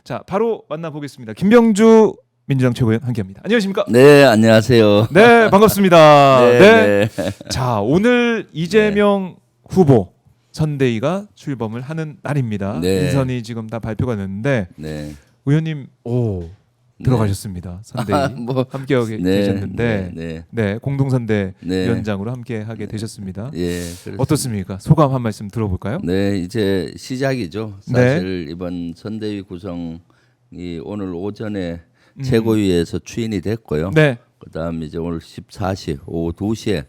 자, 바로 만나보겠습니다. 김병주 민주당 최고위원 함께합니다. 안녕하십니까? 네, 안녕하세요. 네, 반갑습니다. 네, 네. 네. 자, 오늘 이재명 후보 선대위가 출범을 하는 날입니다. 네. 인선이 지금 다 발표가 됐는데 네. 의원님 들어가셨습니다. 선대위 뭐, 함께하고 계셨는데 네. 공동선대 네. 위원장으로 함께하게 되셨습니다. 예, 그렇습니다. 어떻습니까? 소감 한 말씀 들어볼까요? 네, 이제 시작이죠. 사실 이번 선대위 구성이 오늘 오전에 최고위에서 추인이 됐고요. 네. 그다음 이제 오늘 14시 오후 2시에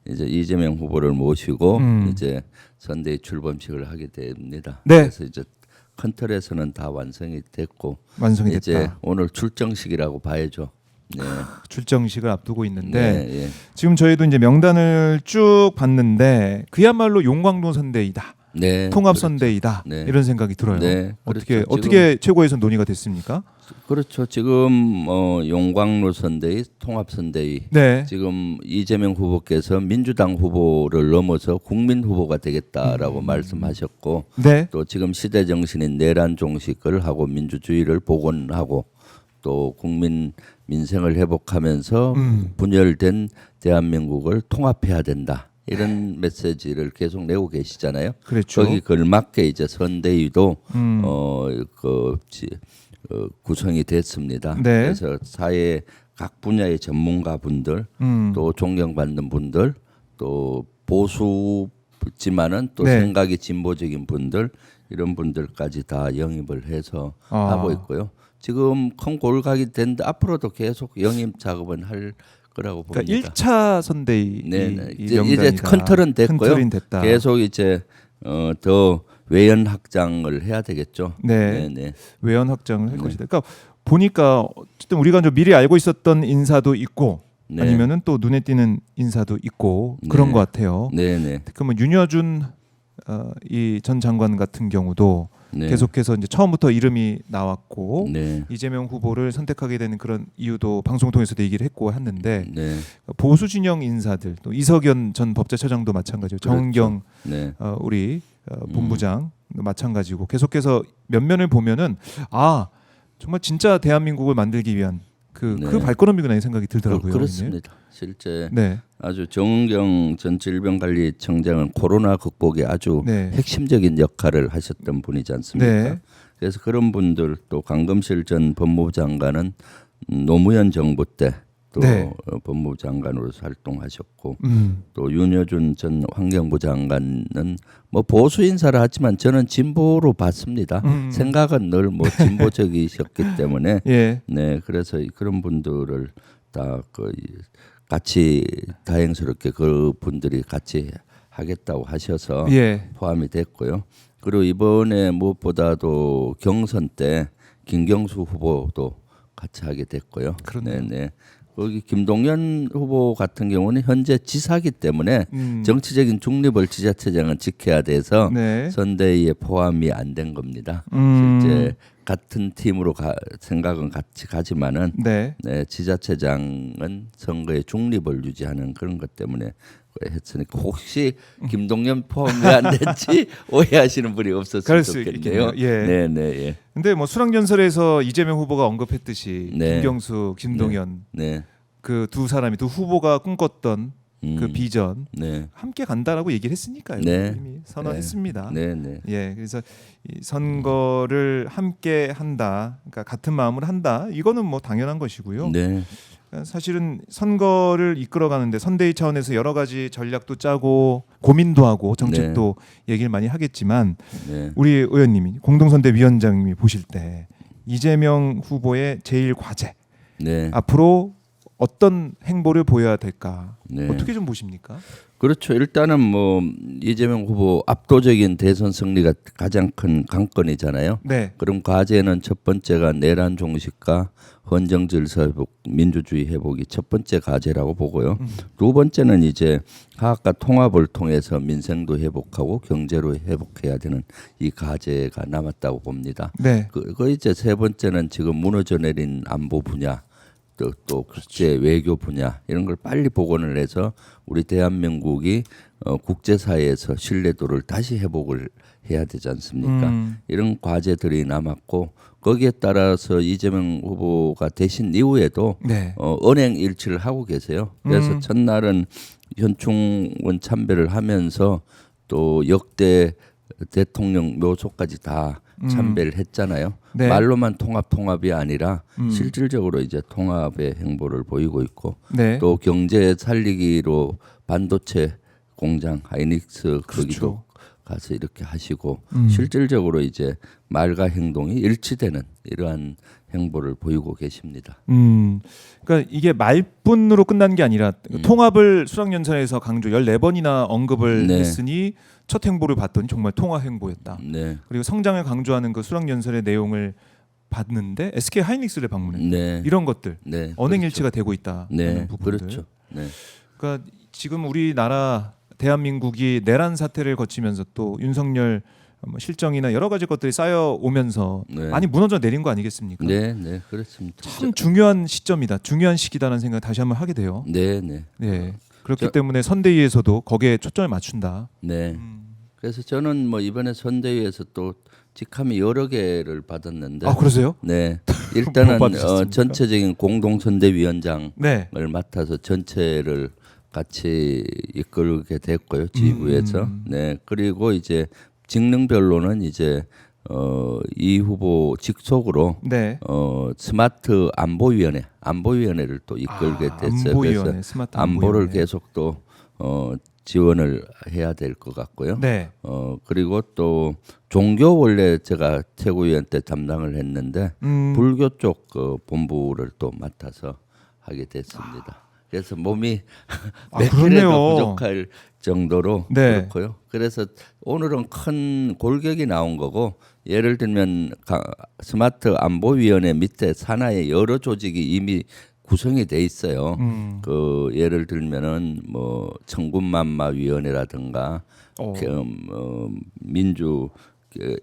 이제 이재명 후보를 모시고 이제 선대위 출범식을 하게 됩니다. 네. 그래서 이제 큰 틀에서는 다 완성이 됐고 완성이 이제 됐다. 오늘 출정식이라고 봐야죠. 네. 출정식을 앞두고 있는데 네, 예. 지금 저희도 이제 명단을 쭉 봤는데 그야말로 용광로 선대이다. 네, 통합 그렇죠. 선대이다. 네. 이런 생각이 들어요. 네, 그렇죠. 어떻게 최고에서 논의가 됐습니까? 그렇죠. 지금 용광로 선대위, 통합 선대위. 네. 지금 이재명 후보께서 민주당 후보를 넘어서 국민 후보가 되겠다라고 말씀하셨고, 네. 또 지금 시대 정신인 내란 종식을 하고 민주주의를 복원하고 또 국민 민생을 회복하면서 분열된 대한민국을 통합해야 된다. 이런 메시지를 계속 내고 계시잖아요. 그렇죠. 거기 걸맞게 이제 선대위도 구성이 됐습니다. 네. 그래서 사회 각 분야의 전문가분들, 또 존경받는 분들, 또 보수지만은 또 네. 생각이 진보적인 분들 이런 분들까지 다 영입을 해서 하고 있고요. 지금 큰 골각이 됐는데 앞으로도 계속 영입 작업은 할 거라고 봅니다. 그러니까 1차 선대위 네네. 이 이제 명단이다. 큰 틀은 됐고요. 큰 틀은 됐다. 계속 이제 더 외연 확장을 해야 되겠죠. 네. 네네. 외연 확장을 할 것이다. 그러니까 보니까 어쨌든 우리가 좀 미리 알고 있었던 인사도 있고 네. 아니면은 또 눈에 띄는 인사도 있고 그런 네. 것 같아요. 네네. 그러면 윤여준 이 전 장관 같은 경우도 네. 계속해서 이제 처음부터 이름이 나왔고 네. 이재명 후보를 선택하게 되는 그런 이유도 방송 통해서도 얘기를 했고 했는데 네. 보수 진영 인사들 또 이석연 전 법제처장도 마찬가지고 그렇죠. 정은경 네. 우리 본부장 마찬가지고 계속해서 면면을 보면은 아 정말 진짜 대한민국을 만들기 위한 그 네. 발걸음이구나 이 생각이 들더라고요. 그렇습니다. 실제 네. 아주 정은경 전 질병관리청장은 코로나 극복에 아주 네. 핵심적인 역할을 하셨던 분이지 않습니까? 네. 그래서 그런 분들 또 강금실 전 법무부 장관은 노무현 정부 때 또 네. 법무부 장관으로서 활동하셨고 또 윤여준 전 환경부 장관은 뭐 보수 인사를 하지만 저는 진보로 봤습니다. 생각은 늘 뭐 진보적이셨기 때문에 예. 네 그래서 그런 분들을 다 같이 다행스럽게 그 분들이 같이 하겠다고 하셔서 예. 포함이 됐고요. 그리고 이번에 무엇보다도 경선 때 김경수 후보도 같이 하게 됐고요. 그렇네요. 네네. 거기 김동연 후보 같은 경우는 현재 지사기 때문에 정치적인 중립을 지자체장은 지켜야 돼서 네. 선대위에 포함이 안 된 겁니다. 실제 같은 팀으로 생각은 같이 가지만은 네. 네, 지자체장은 선거의 중립을 유지하는 그런 것 때문에 했으니까 혹시 김동연 포함이 안 됐지 오해하시는 분이 그럴 없었으면 수 좋겠네요. 있겠네요. 예. 네, 네, 예. 근데 뭐 수락연설에서 이재명 후보가 언급했듯이 네. 김경수, 김동연 네, 그 두 사람이 두 후보가 꿈꿨던 그 비전 네, 함께 간다라고 얘기를 했으니까요. 네. 이미 선언했습니다. 네, 네, 예, 그래서 이 선거를 함께 한다, 그러니까 같은 마음을 한다. 이거는 뭐 당연한 것이고요. 네, 사실은 선거를 이끌어가는데 선대위 차원에서 여러 가지 전략도 짜고 고민도 하고 정책도 얘기를 많이 하겠지만 네. 우리 의원님이 공동선대위원장님이 보실 때 이재명 후보의 제일 과제 네. 앞으로 어떤 행보를 보여야 될까 네. 어떻게 좀 보십니까? 그렇죠. 일단은 뭐 이재명 후보 압도적인 대선 승리가 가장 큰 관건이잖아요. 네, 그럼 과제는 첫 번째가 내란 종식과 헌정 질서 회복, 민주주의 회복이 첫 번째 과제라고 보고요. 두 번째는 이제 화합과 통합을 통해서 민생도 회복하고 경제로 회복해야 되는 이 과제가 남았다고 봅니다. 네, 그 이제 세 번째는 지금 무너져 내린 안보 분야. 또 국제 외교 분야 이런 걸 빨리 복원을 해서 우리 대한민국이 국제사회에서 신뢰도를 다시 회복을 해야 되지 않습니까? 이런 과제들이 남았고 거기에 따라서 이재명 후보가 되신 이후에도 네. 언행 일치를 하고 계세요. 그래서 첫날은 현충원 참배를 하면서 또 역대 대통령 묘소까지 다 참배를 했잖아요. 네. 말로만 통합이 아니라 실질적으로 이제 통합의 행보를 보이고 있고 네. 또 경제 살리기로 반도체 공장 하이닉스 거기도 그렇죠. 가서 이렇게 하시고 실질적으로 이제 말과 행동이 일치되는 이러한 행보를 보이고 계십니다. 그러니까 이게 말뿐으로 끝난 게 아니라 통합을 수락연설에서 강조 14번이나 언급을 네. 했으니 첫 행보를 봤더니 정말 통합 행보였다. 네. 그리고 성장을 강조하는 그 수락연설의 내용을 봤는데 SK 하이닉스를 방문했다. 네. 이런 것들 네. 언행일치가 되고 있다. 네. 부분들. 그렇죠. 네. 그러니까 지금 우리나라 대한민국이 내란 사태를 거치면서 또 윤석열 실정이나 여러 가지 것들이 쌓여 오면서 네. 많이 무너져 내린 거 아니겠습니까? 네, 네, 그렇습니다. 참 중요한 시점이다, 중요한 시기다라는 생각 다시 한번 하게 돼요. 네, 네, 네, 그렇기 때문에 선대위에서도 거기에 초점을 맞춘다. 네. 그래서 저는 뭐 이번에 선대위에서 또 직함이 여러 개를 받았는데, 아 그러세요? 네, 일단은 뭐 받으셨습니까? 전체적인 공동 선대위원장을 네, 맡아서 전체를 같이 이끌게 됐고요, 지휘부에서. 네, 그리고 이제 직능별로는 이제 이 후보 직속으로 네. 스마트 안보위원회를 또 이끌게 됐어요. 안보위원회, 그래서 스마트 안보를 안보위원회. 계속 또 지원을 해야 될 것 같고요. 네, 그리고 또 종교 원래 제가 최고위원 때 담당을 했는데 불교 쪽 본부를 또 맡아서 하게 됐습니다. 그래서 몸이 몇 그렇네요. 킬로가 부족할 정도로 네. 그렇고요. 그래서 오늘은 큰 골격이 나온 거고 예를 들면 스마트 안보위원회 밑에 산하의 여러 조직이 이미 구성이 돼 있어요. 그 예를 들면은 뭐 청군만마위원회라든가 민주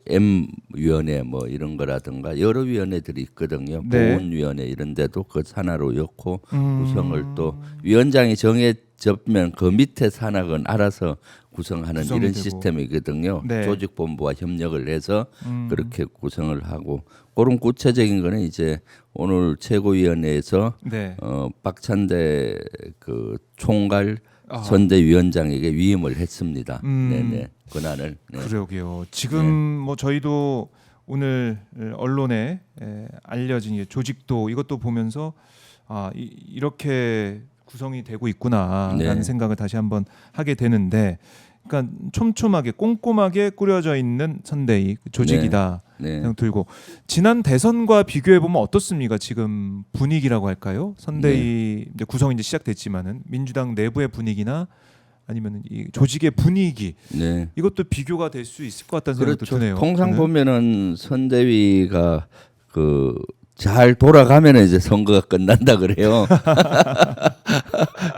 M 위원회 뭐 이런 거라든가 여러 위원회들이 있거든요. 네. 보훈위원회 이런 데도 그 산하로 엮고 구성을 또 위원장이 정해졌으면 그 밑에 산하는 알아서 구성하는 구성이 이런 되고. 시스템이거든요. 네. 조직본부와 협력을 해서 그렇게 구성을 하고 그런 구체적인 거는 이제 오늘 최고위원회에서 네. 박찬대 그 총괄 선대위원장에게 위임을 했습니다. 네네 권한을. 네. 그러게요. 지금 뭐 저희도 오늘 언론에 알려진 이 조직도 이것도 보면서 이렇게 구성이 되고 있구나라는 네. 생각을 다시 한번 하게 되는데, 그러니까 촘촘하게 꼼꼼하게 꾸려져 있는 선대위 조직이다 네. 생각 들고, 지난 대선과 비교해 보면 어떻습니까? 지금 분위기라고 할까요? 선대위 이제 구성이 이제 시작됐지만은 민주당 내부의 분위기나 아니면 이 조직의 분위기 네. 이것도 비교가 될 수 있을 것 같다는 생각도 그렇죠. 드네요. 통상 저는. 보면은 선대위가 그 잘 돌아가면 이제 선거가 끝난다 그래요.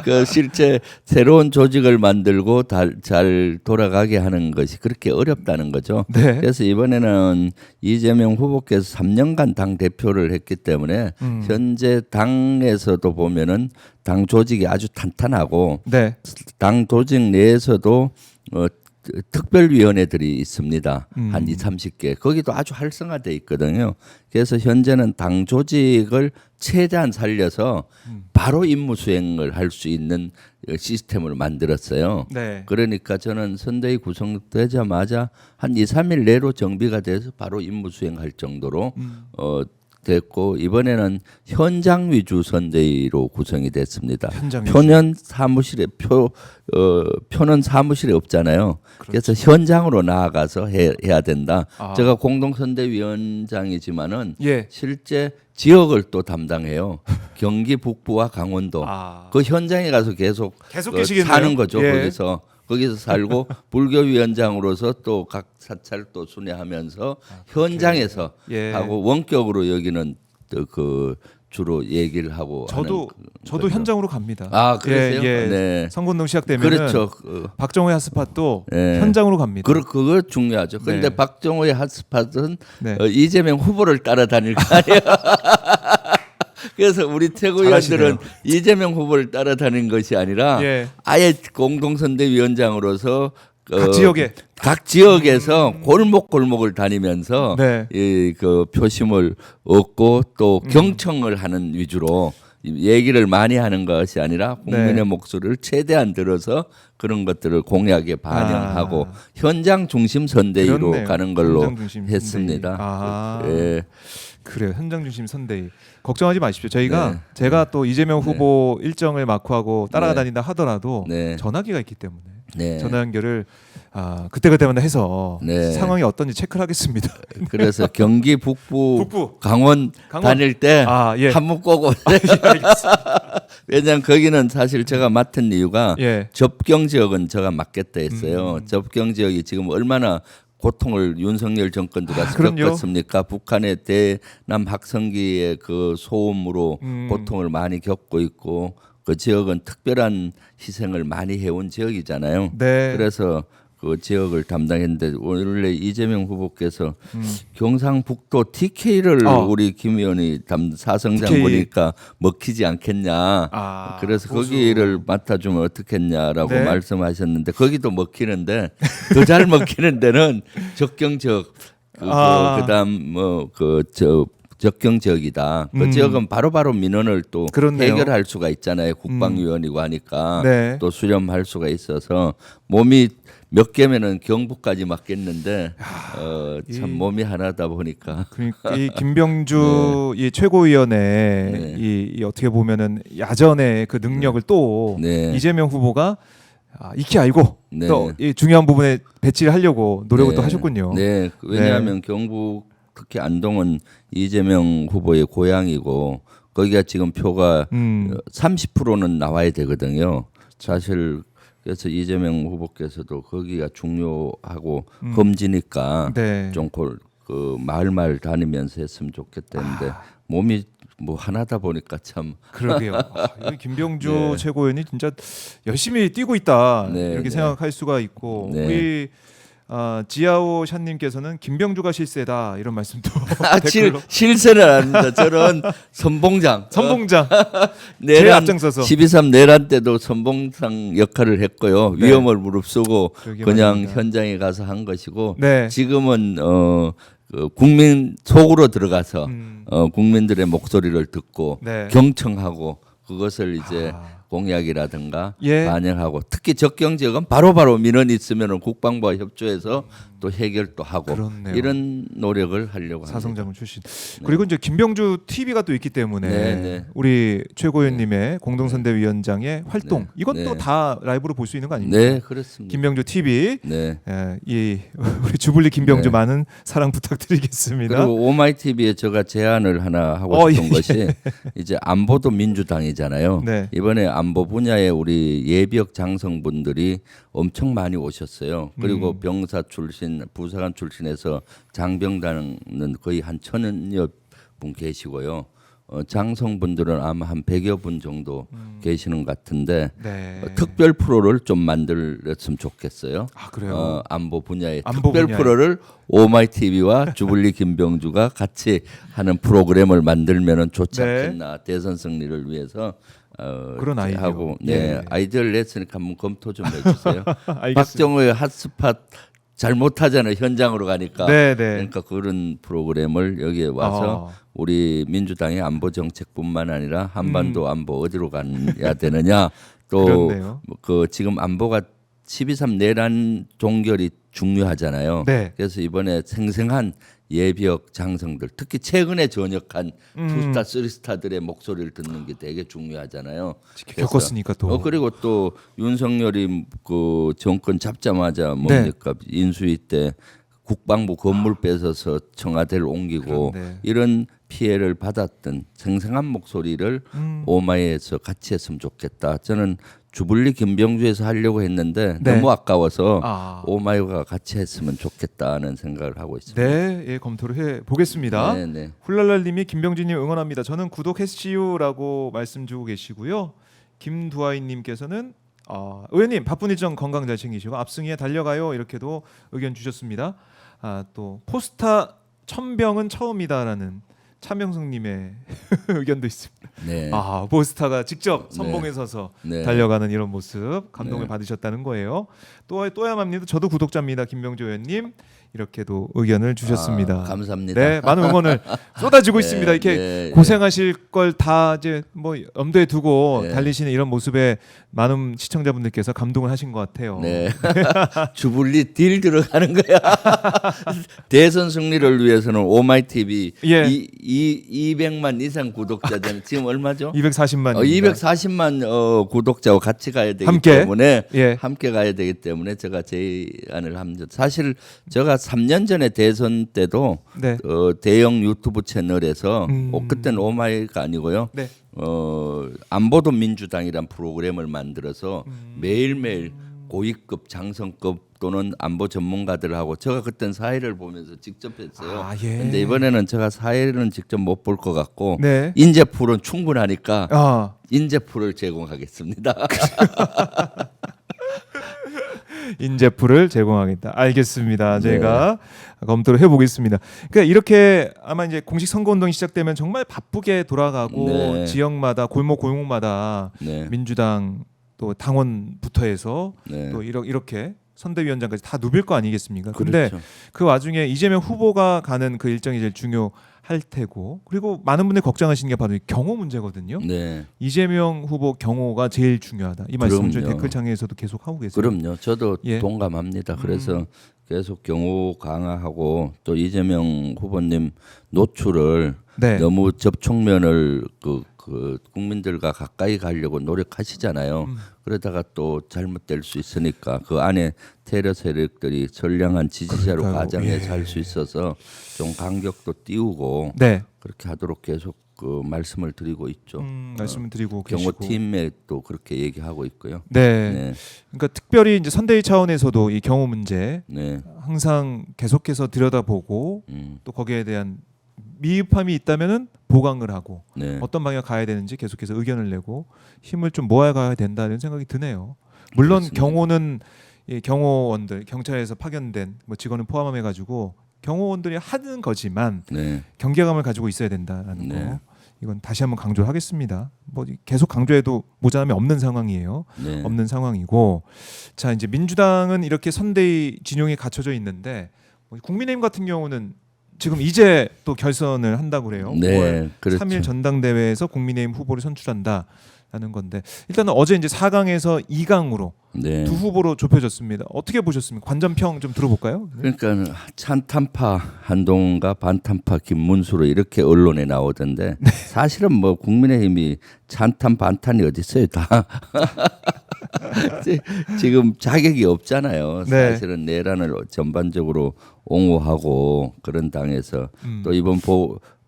그 실제 새로운 조직을 만들고 잘 돌아가게 하는 것이 그렇게 어렵다는 거죠. 네. 그래서 이번에는 이재명 후보께서 3년간 당 대표를 했기 때문에 현재 당에서도 보면은 당 조직이 아주 탄탄하고 네. 당 조직 내에서도 특별위원회들이 있습니다. 한 2, 30개. 거기도 아주 활성화돼 있거든요. 그래서 현재는 당 조직을 최대한 살려서 바로 임무 수행을 할 수 있는 시스템을 만들었어요. 네. 그러니까 저는 선대위 구성되자마자 한 2, 3일 내로 정비가 돼서 바로 임무 수행할 정도로 됐고 이번에는 현장 위주 선대위로 구성이 됐습니다. 현장 위주. 표는 사무실에 없잖아요. 그래서 현장으로 나아가서 해야 된다. 제가 공동 선대위원장이지만은 예. 실제 지역을 또 담당해요. 경기 북부와 강원도. 그 현장에 가서 계속 계시겠네요. 사는 거죠. 예. 거기서 살고 불교위원장으로서 또 각 사찰 또 순회하면서 현장에서 예. 하고 원격으로 여기는 또 그 주로 얘기를 하고 저도 거죠. 현장으로 갑니다. 그러세요? 예. 네. 선거운동 시작되면 그렇죠. 박정호의 핫스팟도 예. 현장으로 갑니다. 그거 중요하죠. 그런데 네. 박정호의 핫스팟은 네. 이재명 후보를 따라다닐 거 아니에요. 그래서 우리 최고위원들은 잘하시네요. 이재명 후보를 따라다닌 것이 아니라 예. 아예 공동선대위원장으로서 각 지역에 지역에서 골목골목을 다니면서 네. 이 그 표심을 얻고 또 경청을 하는 위주로 얘기를 많이 하는 것이 아니라 국민의 네. 목소리를 최대한 들어서 그런 것들을 공약에 반영하고 현장 중심 선대위로 그렇네요. 가는 걸로 현장 중심 했습니다. 선대위. 예. 그래요. 현장 중심 선대위. 걱정하지 마십시오. 저희가 네. 제가 또 이재명 후보 일정을 마크하고 따라다닌다 하더라도 네. 전화기가 있기 때문에 네. 전화 연결을 그때그때마다 해서 네. 상황이 어떤지 체크를 하겠습니다. 그래서 경기 북부, 북부. 강원 다닐 때 예. 한번 꼭 오세요. 왜냐하면 거기는 사실 제가 맡은 이유가 예. 접경 지역은 제가 맡겠다 했어요. 접경 지역이 지금 얼마나 고통을 윤석열 정권 들어서 그럼요. 겪었습니까? 북한의 대남 학성기의 그 소음으로 고통을 많이 겪고 있고 그 지역은 특별한 희생을 많이 해온 지역이잖아요. 네. 그래서 그 지역을 담당했는데 원래 이재명 후보께서 경상북도 TK를 우리 김 의원이 사성장 TK. 보니까 먹히지 않겠냐. 그래서 보수. 거기를 맡아주면 어떻겠냐라고 네. 말씀하셨는데 거기도 먹히는데 더 잘 먹히는 데는 적경 지역 그다음 적경 지역이다. 그 지역은 바로바로 민원을 또 그렇네요. 해결할 수가 있잖아요. 국방위원이고 하니까 네. 또 수렴할 수가 있어서 몸이 몇 개면은 경북까지 맞겠는데 참 몸이 하나다 보니까 그러니까 이 김병주 이 최고위원의 이 어떻게 보면은 야전의 그 능력을 또 네. 이재명 후보가 익히 알고 네. 또 이 중요한 부분에 배치를 하려고 노력을 또 네. 하셨군요. 네, 왜냐하면 경북 특히 안동은 이재명 후보의 고향이고 거기가 지금 표가 30%는 나와야 되거든요. 사실 그래서 이재명 후보께서도 거기가 중요하고 검지니까 네. 좀 그 마을 다니면서 했으면 좋겠다는데 몸이 뭐 하나다 보니까 참 그러게요. 이 김병주 네. 최고위원이 진짜 열심히 뛰고 있다 네, 이렇게 네. 생각할 수가 있고 네. 우리 지아오 샤님께서는 김병주가 실세다 이런 말씀도 댓글로 실세는 아닙니다. 저런 선봉장 선봉장 제일 내란 앞장서서 12.3 내란 때도 선봉장 역할을 했고요. 네. 위험을 무릅쓰고 그러게 그냥 말입니다. 현장에 가서 한 것이고 네. 지금은 그 국민 속으로 들어가서 국민들의 목소리를 듣고 네. 경청하고 그것을 이제 공약이라든가 예. 반영하고 특히 적경 지역은 바로바로 민원이 있으면 국방부와 협조해서 또 해결도 하고 그렇네요. 이런 노력을 하려고 합니다. 사성장군 출신. 그리고 이제 김병주 TV가 또 있기 때문에 네. 우리 최고위원님의 공동선대위원장의 활동 네. 이것도 네. 다 라이브로 볼 수 있는 거 아닙니까? 네, 그렇습니다. 김병주 TV 네. 이 우리 주불리 김병주 네. 많은 사랑 부탁드리겠습니다. 그리고 오마이 TV에 제가 제안을 하나 하고 싶은 예. 것이 이제 안보도 민주당이잖아요. 네. 이번에 안보 분야에 우리 예비역 장성분들이 엄청 많이 오셨어요. 그리고 병사 출신, 부사관 출신에서 장병단은 거의 한 1,000여 분 계시고요. 장성분들은 아마 한 100여 분 정도 계시는 것 같은데 네. 특별 프로를 좀 만들었으면 좋겠어요. 그래요. 안보 분야의 안보 특별 분야에. 프로를 오마이 TV와 주불리 김병주가 같이 하는 프로그램을 만들면은 좋지 네. 않겠나. 대선 승리를 위해서 그런 이제 아이디어. 하고 예. 아이디어를 냈으니까 한번 검토 좀 해주세요. 알겠습니다. 박정호의 핫스팟 잘 못하잖아요. 현장으로 가니까. 네. 그러니까 그런 프로그램을 여기에 와서 우리 민주당의 안보 정책뿐만 아니라 한반도 안보 어디로 가야 되느냐 또 그렇네요. 그 지금 안보가 12.3 내란 종결이 중요하잖아요. 네. 그래서 이번에 생생한 예비역 장성들 특히 최근에 전역한 투스타 쓰리스타들의 목소리를 듣는 게 되게 중요하잖아요. 그래서 겪었으니까 또. 그리고 또 윤석열이 그 정권 잡자마자 뭡니까 인수위 때 국방부 건물 뺏어서 청와대를 옮기고 그런데. 이런 피해를 받았던 생생한 목소리를 오마이에서 같이 했으면 좋겠다. 저는 주불리 김병주에서 하려고 했는데 네. 너무 아까워서 오마이가 같이 했으면 좋겠다는 생각을 하고 있습니다. 네, 예, 검토를 해 보겠습니다. 네. 훌랄랄님이 김병진님 응원합니다. 저는 구독했시요라고 말씀 주고 계시고요. 김두아이님께서는 의원님 바쁜 일정 건강 잘 챙기시고 압승이에 달려가요 이렇게도 의견 주셨습니다. 또 포스타 천병은 처음이다라는 차명숙님의 의견도 있습니다. 네. 아, 보스타가 직접 네. 선봉에 서서 네. 달려가는 이런 모습 감동을 네. 받으셨다는 받으셨다는 거예요. 또야맘님도 저도 구독자입니다. 김병조 의원님 이렇게도 의견을 주셨습니다. 아, 감사합니다. 네, 많은 응원을 쏟아지고 네, 있습니다. 이렇게 네, 고생하실 걸 다 이제 뭐 염두에 두고 네. 달리시는 이런 모습에 많은 시청자분들께서 감동을 하신 것 같아요. 네. 주불리 딜 들어가는 거야. 대선 승리를 위해서는 오마이 TV 예. 200만 이상 구독자잖아요. 지금 얼마죠? 240만. 240만 구독자와 같이 가야 되기 함께? 때문에 예. 함께 가야 되기 때문에 제가 제안을 합니다. 사실 제가 3년 전에 대선 때도 네. 대형 유튜브 채널에서 그때는 오마이가 아니고요. 네. 안보도 민주당이란 프로그램을 만들어서 매일매일 고위급 장성급 또는 안보 전문가들하고 제가 그땐 사회를 보면서 직접 했어요. 아, 예. 근데 이번에는 제가 사회는 직접 못 볼 것 같고 네. 인재풀은 충분하니까 아, 인재풀을 제공하겠습니다. 인재풀을 제공하겠다. 알겠습니다. 제가 검토를 해보겠습니다. 그러니까 이렇게 아마 이제 공식 선거운동이 시작되면 정말 바쁘게 돌아가고 네. 지역마다 골목마다 네. 민주당 또 당원부터 해서 네. 또 이렇게 선대위원장까지 다 누빌 거 아니겠습니까? 근데 그렇죠. 그 와중에 이재명 후보가 가는 그 일정이 제일 중요할 테고 그리고 많은 분들이 걱정하시는 게 바로 이 경호 문제거든요. 네. 이재명 후보 경호가 제일 중요하다. 이 말씀을 저희 그럼요. 댓글창에서도 계속 하고 계세요. 그럼요. 저도 예. 동감합니다. 그래서 계속 경호 강화하고 또 이재명 후보님 노출을 네. 너무 접촉면을 그 국민들과 가까이 가려고 노력하시잖아요. 그러다가 또 잘못될 수 있으니까 그 안에 테러 세력들이 선량한 지지자로 그러니까요. 가장해 예. 살 수 있어서 좀 간격도 띄우고 네. 그렇게 하도록 계속 그 말씀을 드리고 있죠. 말씀을 드리고 계시고. 경호팀에 또 그렇게 얘기하고 있고요. 네. 네, 그러니까 특별히 이제 선대위 차원에서도 이 경호 문제 네, 항상 계속해서 들여다보고 또 거기에 대한 미흡함이 있다면은 보강을 하고 네. 어떤 방향 가야 되는지 계속해서 의견을 내고 힘을 좀 모아가야 된다는 생각이 드네요. 물론 그렇습니다. 경호는 이 경호원들 경찰에서 파견된 뭐 직원을 포함해 가지고 경호원들이 하는 거지만 네. 경계감을 가지고 있어야 된다라는 네. 거. 이건 다시 한번 강조를 하겠습니다. 뭐 계속 강조해도 모자람이 없는 상황이에요. 네. 없는 상황이고 자 이제 민주당은 이렇게 선대위 진용이 갖춰져 있는데 뭐 국민의힘 같은 경우는 지금 이제 또 결선을 한다고 그래요. 네, 5월 그렇죠. 3일 전당대회에서 국민의힘 후보를 선출한다라는 건데 일단은 어제 이제 4강에서 2강으로 네. 두 후보로 좁혀졌습니다. 어떻게 보셨습니까? 관전평 좀 들어볼까요? 그러니까 찬탄파 한동훈과 반탄파 김문수로 이렇게 언론에 나오던데 사실은 뭐 국민의힘이 찬탄 반탄이 어디 있어요 다 지금 자격이 없잖아요. 네. 사실은 내란을 전반적으로 옹호하고 그런 당에서 또 이번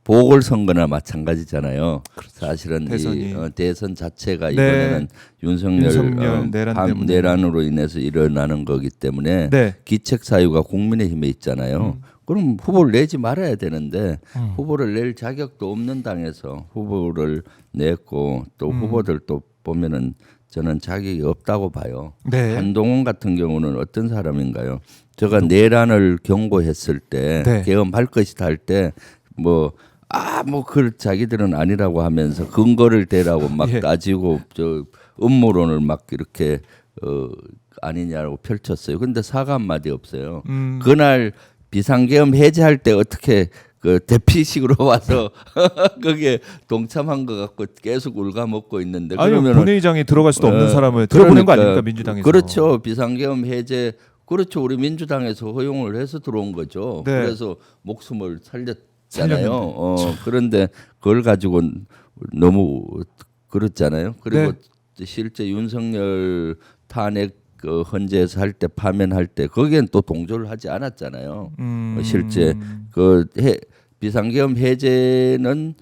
보궐선거나 마찬가지잖아요. 사실은 대선이. 이 대선 자체가 네. 이번에는 윤석열 내란 밤 때문에. 내란으로 인해서 일어나는 거기 때문에 네. 기책 사유가 국민의힘에 있잖아요. 그럼 후보를 내지 말아야 되는데 후보를 낼 자격도 없는 당에서 후보를 냈고 또 후보들도 보면은 저는 자격이 없다고 봐요. 네. 한동훈 같은 경우는 어떤 사람인가요? 제가 내란을 경고했을 때 네. 계엄할 것이다 할 때 그 자기들은 아니라고 하면서 근거를 대라고 막 예. 따지고 저 음모론을 막 이렇게 아니냐고 펼쳤어요. 근데 사과 한마디 없어요. 그날 비상계엄 해제할 때 어떻게 그 대피식으로 와서 거기에 동참한 것 같고 계속 울가먹고 있는데 아니 그러면은 본회의장에 들어갈 수도 없는 사람을 들어보낸 거 그러니까 아닙니까 민주당에서? 그렇죠. 비상계엄 해제 그렇죠. 우리 민주당에서 허용을 해서 들어온 거죠. 네. 그래서 목숨을 살렸잖아요. 그런데 그걸 가지고 너무 그렇잖아요. 그리고 실제 윤석열 탄핵 헌재에서 할 때 파면할 때 거기엔 또 동조를 하지 않았잖아요. 실제 비상계엄 해제는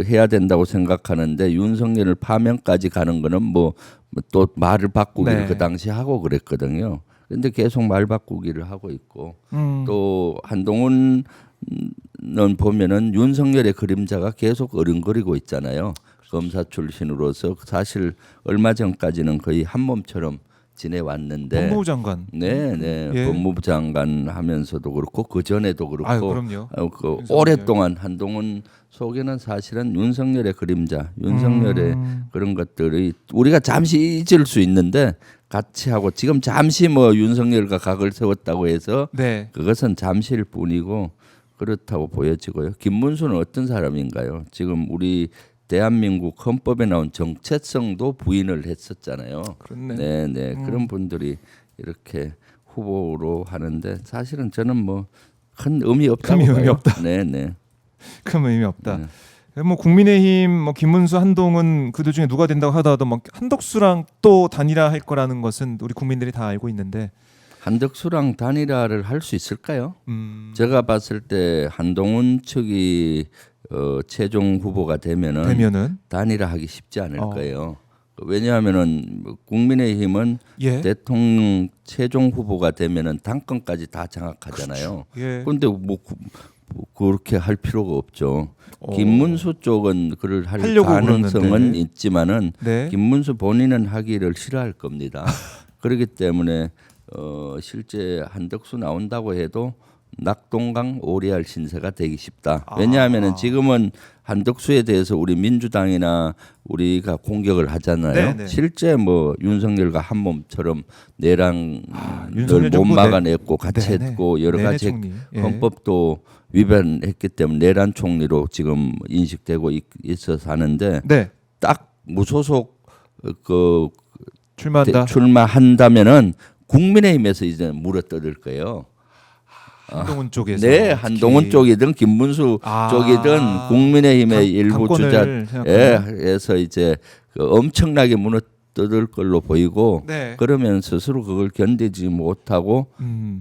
해야 된다고 생각하는데 윤석열 파면까지 가는 거는 뭐 또 말을 바꾸기를 네. 그 당시 하고 그랬거든요. 근데 계속 말 바꾸기를 하고 있고 또 한동훈은 보면은 윤석열의 그림자가 계속 어른거리고 있잖아요. 검사 출신으로서 사실 얼마 전까지는 거의 한 몸처럼 지내왔는데 법무부 장관. 네. 예. 법무부 장관 하면서도 그렇고 그 전에도 그렇고 아유, 그럼요. 그 윤석열. 오랫동안 한동훈 속에는 사실은 윤석열의 그림자, 윤석열의 그런 것들이 우리가 잠시 잊을 수 있는데 같이 하고 지금 잠시 뭐 윤석열과 각을 세웠다고 해서 네. 그것은 잠시일 뿐이고 그렇다고 보여지고요. 김문수는 어떤 사람인가요? 지금 우리 대한민국 헌법에 나온 정체성도 부인을 했었잖아요. 그렇네. 네. 그런 분들이 이렇게 후보로 하는데 사실은 저는 뭐 큰 의미 없다고 큰 봐요. 의미 없다. 네. 큰 의미 없다. 네. 뭐 국민의힘, 뭐 김문수, 한동훈 그들 중에 누가 된다고 하더라도 뭐 한덕수랑 또 단일화 할 거라는 것은 우리 국민들이 다 알고 있는데. 한덕수랑 단일화를 할 수 있을까요? 음. 제가 봤을 때 한동훈 측이 최종 후보가 되면은 단일화하기 쉽지 않을 거예요. 왜냐하면은 국민의힘은 예. 대통령 최종 후보가 되면은 당권까지 다 장악하잖아요. 예. 그런데 뭐 그렇게 할 필요가 없죠. 김문수 쪽은 그를 할 하려고 가능성은 그러는데. 있지만은 네. 김문수 본인은 하기를 싫어할 겁니다. 그렇기 때문에 실제 한덕수 나온다고 해도 낙동강 오리알 신세가 되기 쉽다. 왜냐하면은 지금은 한덕수에 대해서 우리 민주당이나 우리가 공격을 하잖아요. 네네. 실제 뭐 윤석열과 한 몸처럼 내랑을 윤석열 못 정부 막아냈고 같이 네네. 했고 여러 내내 가지 총리. 예. 헌법도 위반했기 때문에 내란 총리로 지금 인식되고 있어서 하는데 네. 딱 무소속 그 출마한다. 출마한다면은 국민의힘에서 이제 물어뜯을 거예요. 한동훈 쪽에서. 네, 한동훈 특히. 쪽이든 김문수 쪽이든 국민의힘의 일부 당권을 주자에서 이제 엄청나게 무너뜨릴 걸로 보이고 네. 그러면 스스로 그걸 견디지 못하고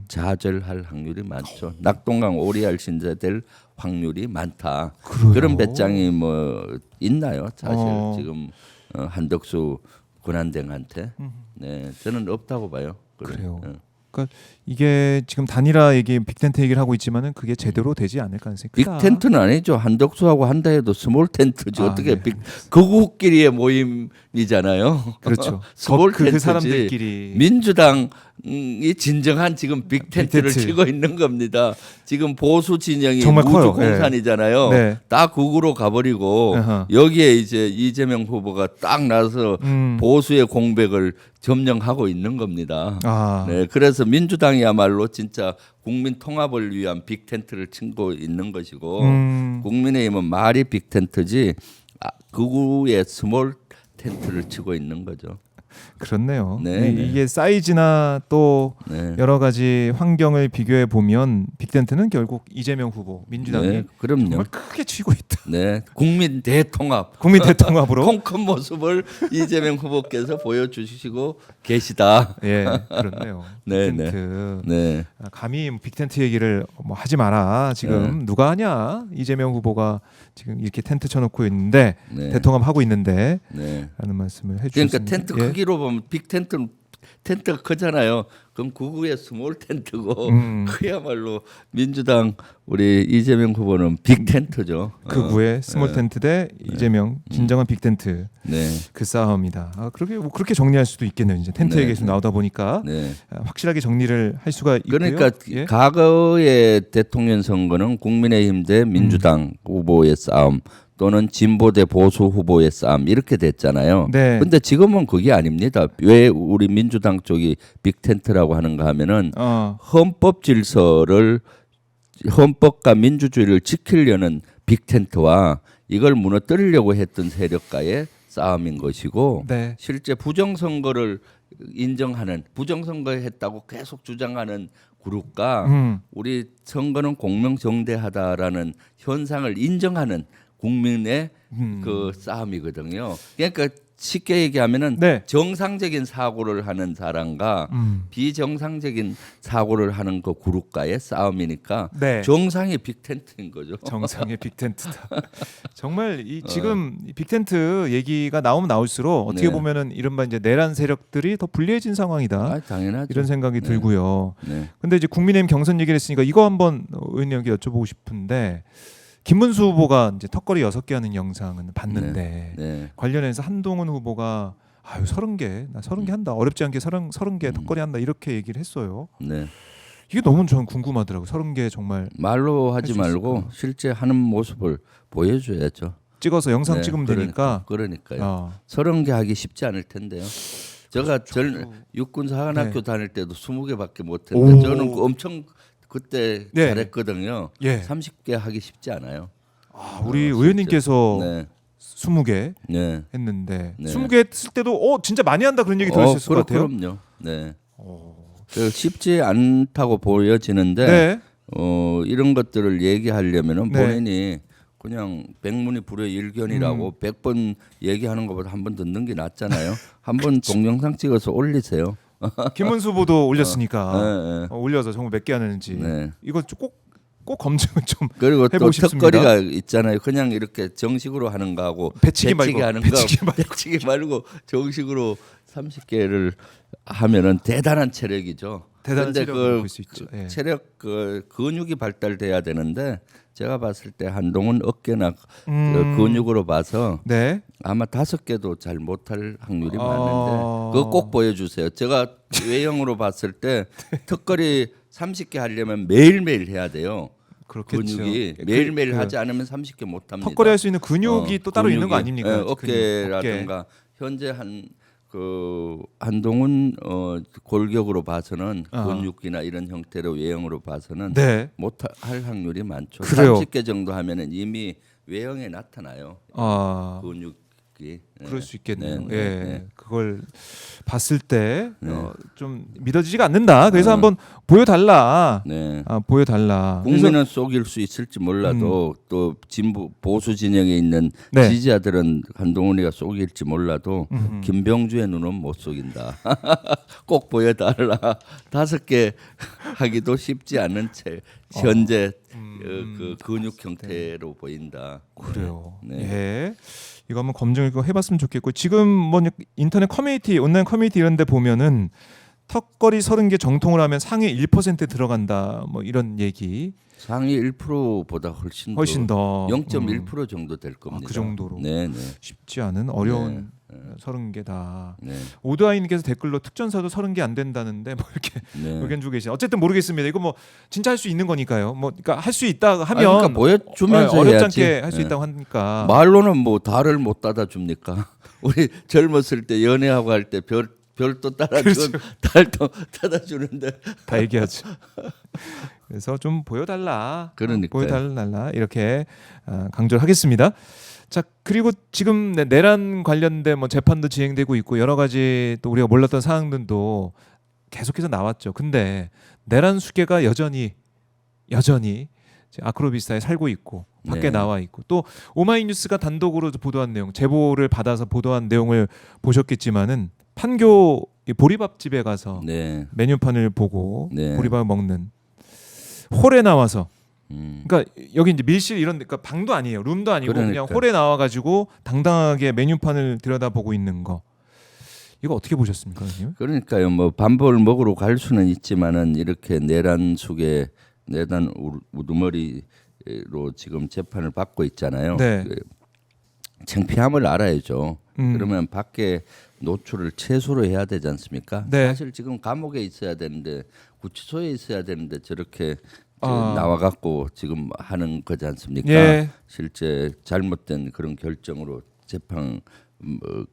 좌절할 확률이 많죠. 낙동강 오리알 신세 될 확률이 많다. 그래요? 그런 배짱이 뭐 있나요? 사실 어. 지금 한덕수 권한대행한테 네, 저는 없다고 봐요. 그래요. 어. 그러니까 이게 지금 단일화 얘기, 빅텐트 얘기를 하고 있지만은 그게 제대로 되지 않을 가능성이 크다. 빅텐트는 아니죠. 한덕수하고 한다 해도 스몰 텐트죠. 어떻게 네. 극우끼리의 모임이잖아요. 그렇죠. 스몰 그 텐트지. 사람들끼리. 민주당이 진정한 지금 빅텐트를 빅텐트. 치고 있는 겁니다. 지금 보수 진영이 정말 커요. 우주공산이잖아요. 네. 다 극우로 가버리고 아하. 여기에 이제 이재명 후보가 딱 나서 보수의 공백을 점령하고 있는 겁니다. 아. 네, 그래서 민주당이야말로 진짜 국민 통합을 위한 빅텐트를 치고 있는 것이고 국민의힘은 말이 빅텐트지 극우의 스몰 텐트를 치고 있는 거죠. 그렇네요. 네, 네. 이게 사이즈나 또 네. 여러 가지 환경을 비교해 보면 빅텐트는 결국 이재명 후보 민주당이 네, 그럼요. 정말 크게 치고 있다. 네, 국민 대통합, 국민 대통합으로. 콩큰 모습을 이재명 후보께서 보여주시고 계시다. 예, 그렇네요. 네, 빅텐트. 네, 감히 뭐 빅텐트 얘기를 뭐 하지 마라. 지금 누가 하냐? 이재명 후보가 지금 이렇게 텐트 쳐놓고 있는데 네. 대통합 하고 있는데 네. 라는 말씀을 해주셨습니다. 그러니까 텐트 예. 크기로 보면 빅 텐트가 크잖아요. 그럼 극우의 스몰 텐트고 그야말로 민주당 우리 이재명 후보는 빅 텐트죠. 극우의 스몰 텐트 대 이재명 진정한 빅 텐트. 네, 그 싸움이다. 그렇게 정리할 수도 있겠네요. 이제 텐트 네, 얘기 계속 나오다 보니까 네. 확실하게 정리를 할 수가 있고요. 그러니까 예. 과거의 대통령 선거는 국민의힘 대 민주당 후보의 싸움 또는 진보 대 보수 후보의 싸움 이렇게 됐잖아요. 네. 근데 지금은 그게 아닙니다. 왜 우리 민주당 쪽이 빅텐트라고 하는가 하면은 헌법 질서를 헌법과 민주주의를 지키려는 빅텐트와 이걸 무너뜨리려고 했던 세력과의 싸움인 것이고 네. 실제 부정선거를 인정하는 부정선거했다고 계속 주장하는 그룹과 우리 선거는 공명정대하다라는 현상을 인정하는 국민의 그 싸움이거든요. 그러니까 쉽게 얘기하면은 네. 정상적인 사고를 하는 사람과 비정상적인 사고를 하는 그 그룹과의 싸움이니까 네. 정상의 빅텐트인 거죠. 정상의 빅텐트다. 정말 지금 이 빅텐트 얘기가 나오면 나올수록 어떻게 네. 보면은 이른바 이제 내란 세력들이 더 불리해진 상황이다. 아, 당연하죠. 이런 생각이 들고요. 네. 근데 이제 국민의힘 경선 얘기를 했으니까 이거 한번 의원님께 여쭤보고 싶은데 김문수 후보가 이제 턱걸이 6개 하는 영상은 봤는데 네. 관련해서 한동훈 후보가 아유 30개 나 30개 한다 어렵지 않게 30개 턱걸이 한다 이렇게 얘기를 했어요. 네. 이게 너무 저는 궁금하더라고요. 30개 정말 말로 할 하지 수 말고 있을까? 실제 하는 모습을 보여줘야죠. 찍어서 영상 네, 찍으면 그러니까, 되니까. 그러니까요. 아, 30개 하기 쉽지 않을 텐데요. 제가 저도- 육군 사관학교 네. 다닐 때도 20개밖에 못 했는데 오. 저는 엄청 그때 네. 잘했거든요. 예. 30개 하기 쉽지 않아요. 아, 우리 진짜. 의원님께서 네. 20개 네. 했는데 네. 20개 했을 때도 진짜 많이 한다 그런 얘기 들으셨을 것 같아요. 그럼요. 네. 어. 쉽지 않다고 보여지는데 네. 이런 것들을 얘기하려면은 네. 본인이 그냥 백문이 불여일견이라고 100번 얘기하는 것보다 한 번 듣는 게 낫잖아요. 한번 동영상 찍어서 올리세요. 김문수 후보도 올렸으니까 네, 네. 올려서 정말 몇 개 하는지 네. 이거 꼭 검증을 좀 그리고 또 해보고 싶습니다. 턱걸이가 있잖아요. 그냥 이렇게 정식으로 하는 거하고 배치기 말고, 하는 배치기 거 배치기 말고 정식으로 30개를 하면은 대단한 체력이죠. 대단한 근데 체력을 볼 수 있죠. 예. 체력 근육이 발달돼야 되는데 제가 봤을 때 한동훈 어깨나 근육으로 봐서 네. 아마 5개도 잘 못할 확률이 아. 많은데 그거 꼭 보여주세요. 제가 외형으로 봤을 때 턱걸이 30개 하려면 매일매일 해야 돼요. 그렇겠죠. 근육이 그- 매일매일 그 하지 않으면 30개 못 합니다. 턱걸이 할 수 있는 근육이 또 따로 있는 거 근육이. 아닙니까? 예, 어깨라든가 현재 한동훈 골격으로 봐서는 아. 근육이나 이런 형태로 외형으로 봐서는 네. 못할 확률이 많죠. 그래요. 30개 정도 하면은 이미 외형에 나타나요. 아. 근육이. 그럴 수 있겠네요. 네, 예, 네. 그걸 봤을 때 네. 좀 믿어지지가 않는다. 그래서 한번 보여달라. 네. 보여달라. 그래서 국민은 속일 수 있을지 몰라도 또 진보 보수 진영에 있는 네. 지지자들은 한동훈이가 속일지 몰라도 김병주의 눈은 못 속인다. 꼭 보여달라. 5개 하기도 쉽지 않은 채 현재 그 근육 형태로 보인다. 그래요. 네. 예. 이거 한번 검증을 해봤으면 좋겠고 지금 뭐 인터넷 커뮤니티, 온라인 커뮤니티 이런데 보면은 턱걸이 30개 정통을 하면 상위 1% 들어간다. 뭐 이런 얘기. 상위 1%보다 훨씬 더 0.1% 정도 될 겁니다. 그 정도로. 네, 네. 쉽지 않은 어려운 30개다. 네. 오드아이님께서 댓글로 특전사도 30개 안 된다는데 뭐 이렇게 네. 의견 주고 계시네. 어쨌든 모르겠습니다. 이거 뭐 진짜 할 수 있는 거니까요. 뭐 그러니까 할 수 있다 하면 그러니까 보여주면서 어렵지 해야지. 않게 할 수 네. 있다고 하니까. 말로는 뭐 달을 못 따다 줍니까? 우리 젊었을 때 연애하고 할 때 별도 따라주고 그렇죠. 달도 따다 주는데 다 얘기하죠. 그래서 좀 보여달라. 그러니까요. 보여달라 이렇게 강조를 하겠습니다. 자 그리고 지금 내란 관련된 뭐 재판도 진행되고 있고 여러 가지 또 우리가 몰랐던 사항들도 계속해서 나왔죠. 근데 내란 수괴가 여전히 아크로비스타에 살고 있고 밖에 네. 나와 있고 또 오마이뉴스가 단독으로 보도한 내용, 제보를 받아서 보도한 내용을 보셨겠지만은 판교 보리밥 집에 가서 네. 메뉴판을 보고 네. 보리밥을 먹는 홀에 나와서 음. 그러니까 여기 이제 밀실 이런 그러니까 방도 아니에요, 룸도 아니고 그냥 그러니까. 홀에 나와가지고 당당하게 메뉴판을 들여다보고 있는 거 이거 어떻게 보셨습니까, 선생님? 그러니까요. 뭐 밥을 먹으러 갈 수는 있지만은 이렇게 내란 속에 내란 우두머리로 지금 재판을 받고 있잖아요. 네. 그 창피함을 알아야죠. 음. 그러면 밖에 노출을 최소로 해야 되지 않습니까? 네. 사실 지금 감옥에 있어야 되는데 구치소에 있어야 되는데 저렇게 아. 나와 갖고 지금 하는 거지 않습니까? 예. 실제 잘못된 그런 결정으로 재판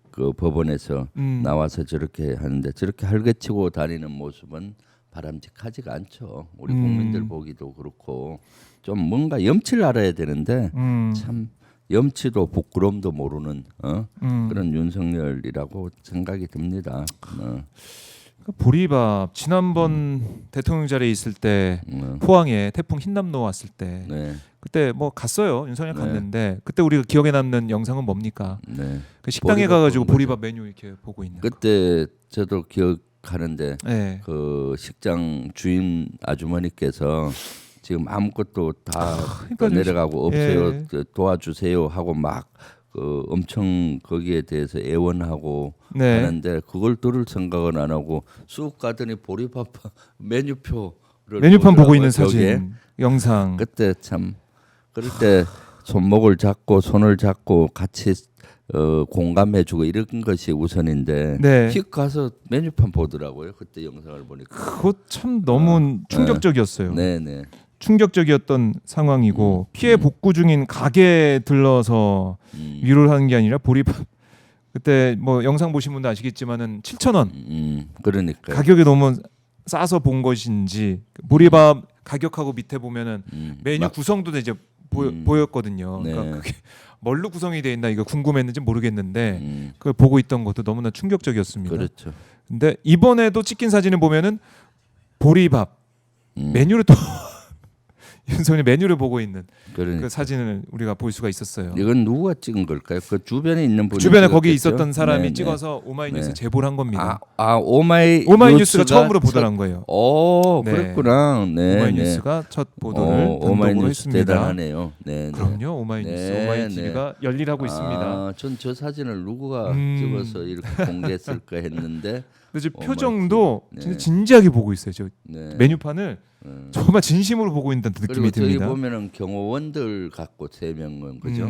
그 법원에서 나와서 저렇게 하는데 저렇게 활개치고 다니는 모습은 바람직하지가 않죠. 우리 국민들 보기도 그렇고 좀 뭔가 염치를 알아야 되는데 참 염치도 부끄러움도 모르는 그런 윤석열이라고 생각이 듭니다. 보리밥 지난번 대통령 자리에 있을 때 포항에 태풍 흰남노 왔을 때 네, 그때 뭐 갔어요. 윤석열 네. 갔는데 그때 우리가 기억에 남는 영상은 뭡니까? 네. 그 식당에 보리밥 가가지고 먹은 보리밥 메뉴 이렇게 보고 있는 거. 그때 저도 기억하는데 네. 그 식장 주인 아주머니께서 지금 아무것도 다 그러니까 내려가고 없어요. 예. 그 도와주세요 하고 막 그 엄청 거기에 대해서 애원하고 네. 하는데 그걸 들을 생각은 안 하고 쑥 가더니 보리밥 메뉴표를 메뉴판 보고 보더라고요, 있는 벽에. 사진 영상. 그때 참 그럴 때 손목을 잡고 손을 잡고 같이 공감해주고 이런 것이 우선인데 네. 휙 가서 메뉴판 보더라고요. 그때 영상을 보니까. 그거 참 너무 충격적이었어요. 네네. 충격적이었던 상황이고 피해 복구 중인 가게에 들러서 위로를 하는 게 아니라 보리밥 그때 뭐 영상 보신 분도 아시겠지만은 7,000원 그러니까 가격이 너무 싸서 본 것인지 보리밥 가격하고 밑에 보면은 메뉴 구성도 이제 보였거든요. 네. 그러니까 그게 뭘로 구성이 돼 있나 이거 궁금했는지 모르겠는데 그걸 보고 있던 것도 너무나 충격적이었습니다. 그렇죠. 근데 이번에도 찍힌 사진을 보면은 보리밥 메뉴를 또 윤석열 메뉴를 보고 있는 그러니까 그 사진을 우리가 볼 수가 있었어요. 이건 누가 찍은 걸까요? 그 주변에 있는 분이 주변에 거기 찍었겠죠? 있었던 사람이 네네. 찍어서 오마이뉴스 네. 제보를 한 겁니다. 오마이뉴스가 처음으로 보도한 거예요. 오, 네. 그랬구나. 네, 오마이뉴스가 첫 보도를 단독으로 오마이뉴스 했습니다. 대단하네요. 네, 네. 그럼요, 오마이뉴스, 네, 오마이TV가 열일하고 있습니다. 전 저 사진을 누구가 찍어서 이렇게 공개했을까 했는데 근데 지금 오마이TV. 표정도 네. 진짜 진지하게 보고 있어요. 저 네. 메뉴판을 정말 진심으로 보고 있는 그리고 느낌이 저기 듭니다. 보면은 경호원들 갖고 3명은 그죠?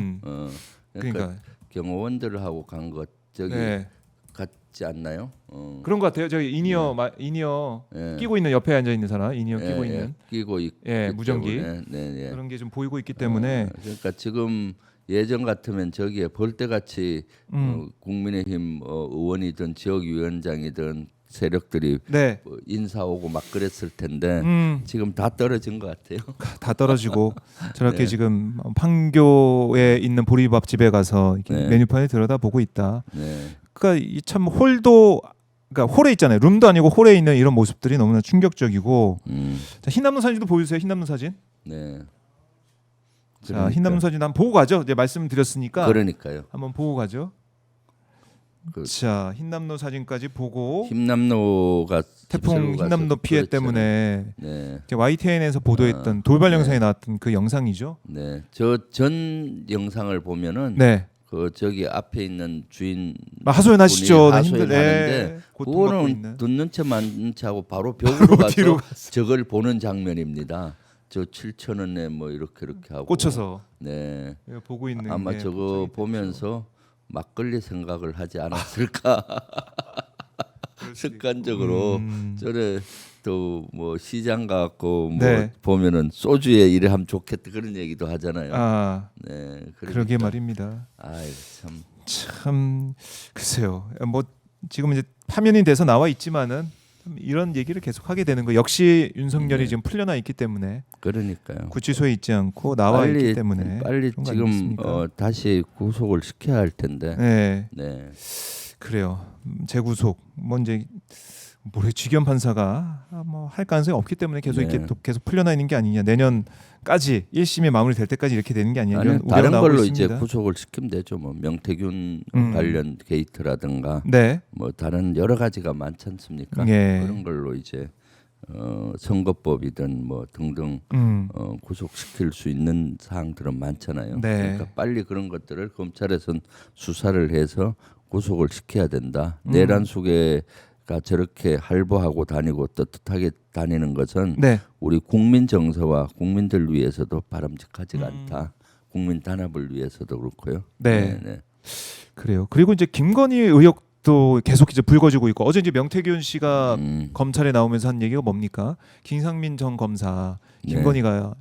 그러니까 경호원들하고 간 것 저기 네. 같지 않나요? 그런 것 같아요. 저기 이니어 네. 끼고 있는 옆에 앉아 있는 사람, 이니어 예, 끼고 예, 있는 끼고 있기 무전기 때문에, 네, 네. 그런 게 좀 보이고 있기 때문에 그러니까 지금 예전 같으면 저기에 벌떼같이 국민의힘 의원이든 지역위원장이든 세력들이 네. 인사 오고 막 그랬을 텐데 지금 다 떨어진 것 같아요. 다 떨어지고 저렇게 네. 지금 판교에 있는 보리밥 집에 가서 이렇게 네. 메뉴판을 들여다보고 있다. 네. 그러니까 이 참 홀도 그러니까 홀에 있잖아요. 룸도 아니고 홀에 있는 이런 모습들이 너무나 충격적이고 자, 흰남노 사진도 보여주세요. 흰남노 사진. 네. 자, 흰남노 사진 한번 보고 가죠. 이제 말씀드렸으니까 그러니까요. 한번 보고 가죠. 그 자, 흰남노 사진까지 보고 흰남노가 태풍 휩쓸고 흰남노 가서 피해 그렇잖아요. 때문에 네. YTN에서 보도했던 돌발 네. 영상에 나왔던 그 영상이죠. 네. 저 전 영상을 보면은 네. 그 저기 앞에 있는 주인 하소연하시죠. 분이 힘들 하소연하는데 고통받고 그거는 있는. 듣는 척만 하고 바로 벽으로 가서 뒤로 저걸 보는 장면입니다. 저 7,000원에 뭐 이렇게 하고 꽂혀서 네. 보고 있는 아마 게 저거 걱정이 보면서 막걸리 생각을 하지 않았을까. 습관적으로 저래 또 뭐 시장 가고 뭐 네. 보면은 소주에 이래 하면 좋겠다 그런 얘기도 하잖아요. 아, 네, 그러게 말입니다. 아이 참. 참 글쎄요. 뭐 지금 이제 파면이 돼서 나와 있지만은 참 이런 얘기를 계속 하게 되는 거. 역시 윤석열이 네. 지금 풀려나 있기 때문에 그러니까요. 구치소에 있지 않고 나와 있기 때문에 빨리 그런 거 지금 아니겠습니까? 다시 구속을 시켜야 할 텐데. 네, 네. 그래요. 재구속 뭐 이제 모레 지견 판사가 뭐 할 가능성이 없기 때문에 계속 네. 이렇게 또 계속 풀려나 있는 게 아니냐. 내년까지 1심이 마무리될 때까지 이렇게 되는 게 아니냐. 아니, 이런 우려가 다른 나오고 걸로 있습니다. 이제 구속을 시키면 되죠. 뭐 명태균 관련 게이트라든가 네. 뭐 다른 여러 가지가 많지 않습니까? 예. 그런 걸로 이제 선거법이든 뭐 등등 구속시킬 수 있는 사항들은 많잖아요. 네. 그러니까 빨리 그런 것들을 검찰에선 수사를 해서 구속을 시켜야 된다. 내란 수계가 저렇게 할보하고 다니고 떳떳하게 다니는 것은 네. 우리 국민 정서와 국민들 위해서도 바람직하지가 않다. 국민 단합을 위해서도 그렇고요. 네. 네. 그래요. 그리고 이제 김건희 의혹도 계속 이제 불거지고 있고 어제 이제 명태균 씨가 검찰에 나오면서 한 얘기가 뭡니까? 김상민 전 검사 김건희가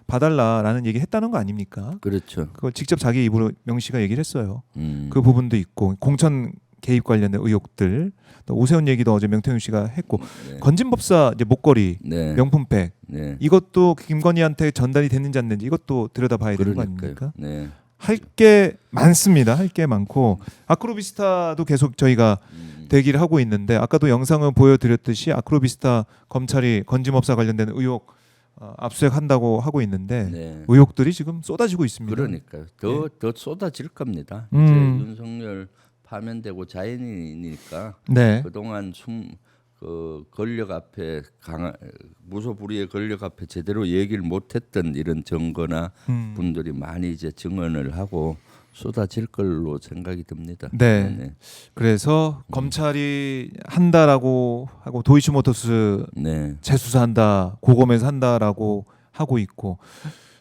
봐달라라는 얘기 했다는 거 아닙니까? 그렇죠. 그걸 직접 자기 입으로 명 씨가 얘기를 했어요. 음. 그 부분도 있고 공천 개입 관련된 의혹들 또 오세훈 얘기도 어제 명태균 씨가 했고 네. 건진법사 이제 목걸이 네. 명품백 네. 이것도 김건희한테 전달이 됐는지 안 됐는지 이것도 들여다봐야 되는 거 그러니까요. 아닙니까? 네. 할 게 많습니다. 할 게 많고 아크로비스타도 계속 저희가 대기를 하고 있는데 아까도 영상을 보여드렸듯이 아크로비스타 검찰이 건진법사 관련된 의혹 압수수색한다고 하고 있는데 네. 의혹들이 지금 쏟아지고 있습니다. 그러니까요. 더 쏟아질 겁니다. 이제 윤석열 파면되고 자연인이니까 네. 그동안 그 권력 앞에 무소불위의 권력 앞에 제대로 얘기를 못했던 이런 증거나 분들이 많이 이제 증언을 하고 쏟아질 걸로 생각이 듭니다. 네. 네네. 그래서 검찰이 한다라고 하고 도이치모터스 네. 재수사한다, 고검에서 한다라고 하고 있고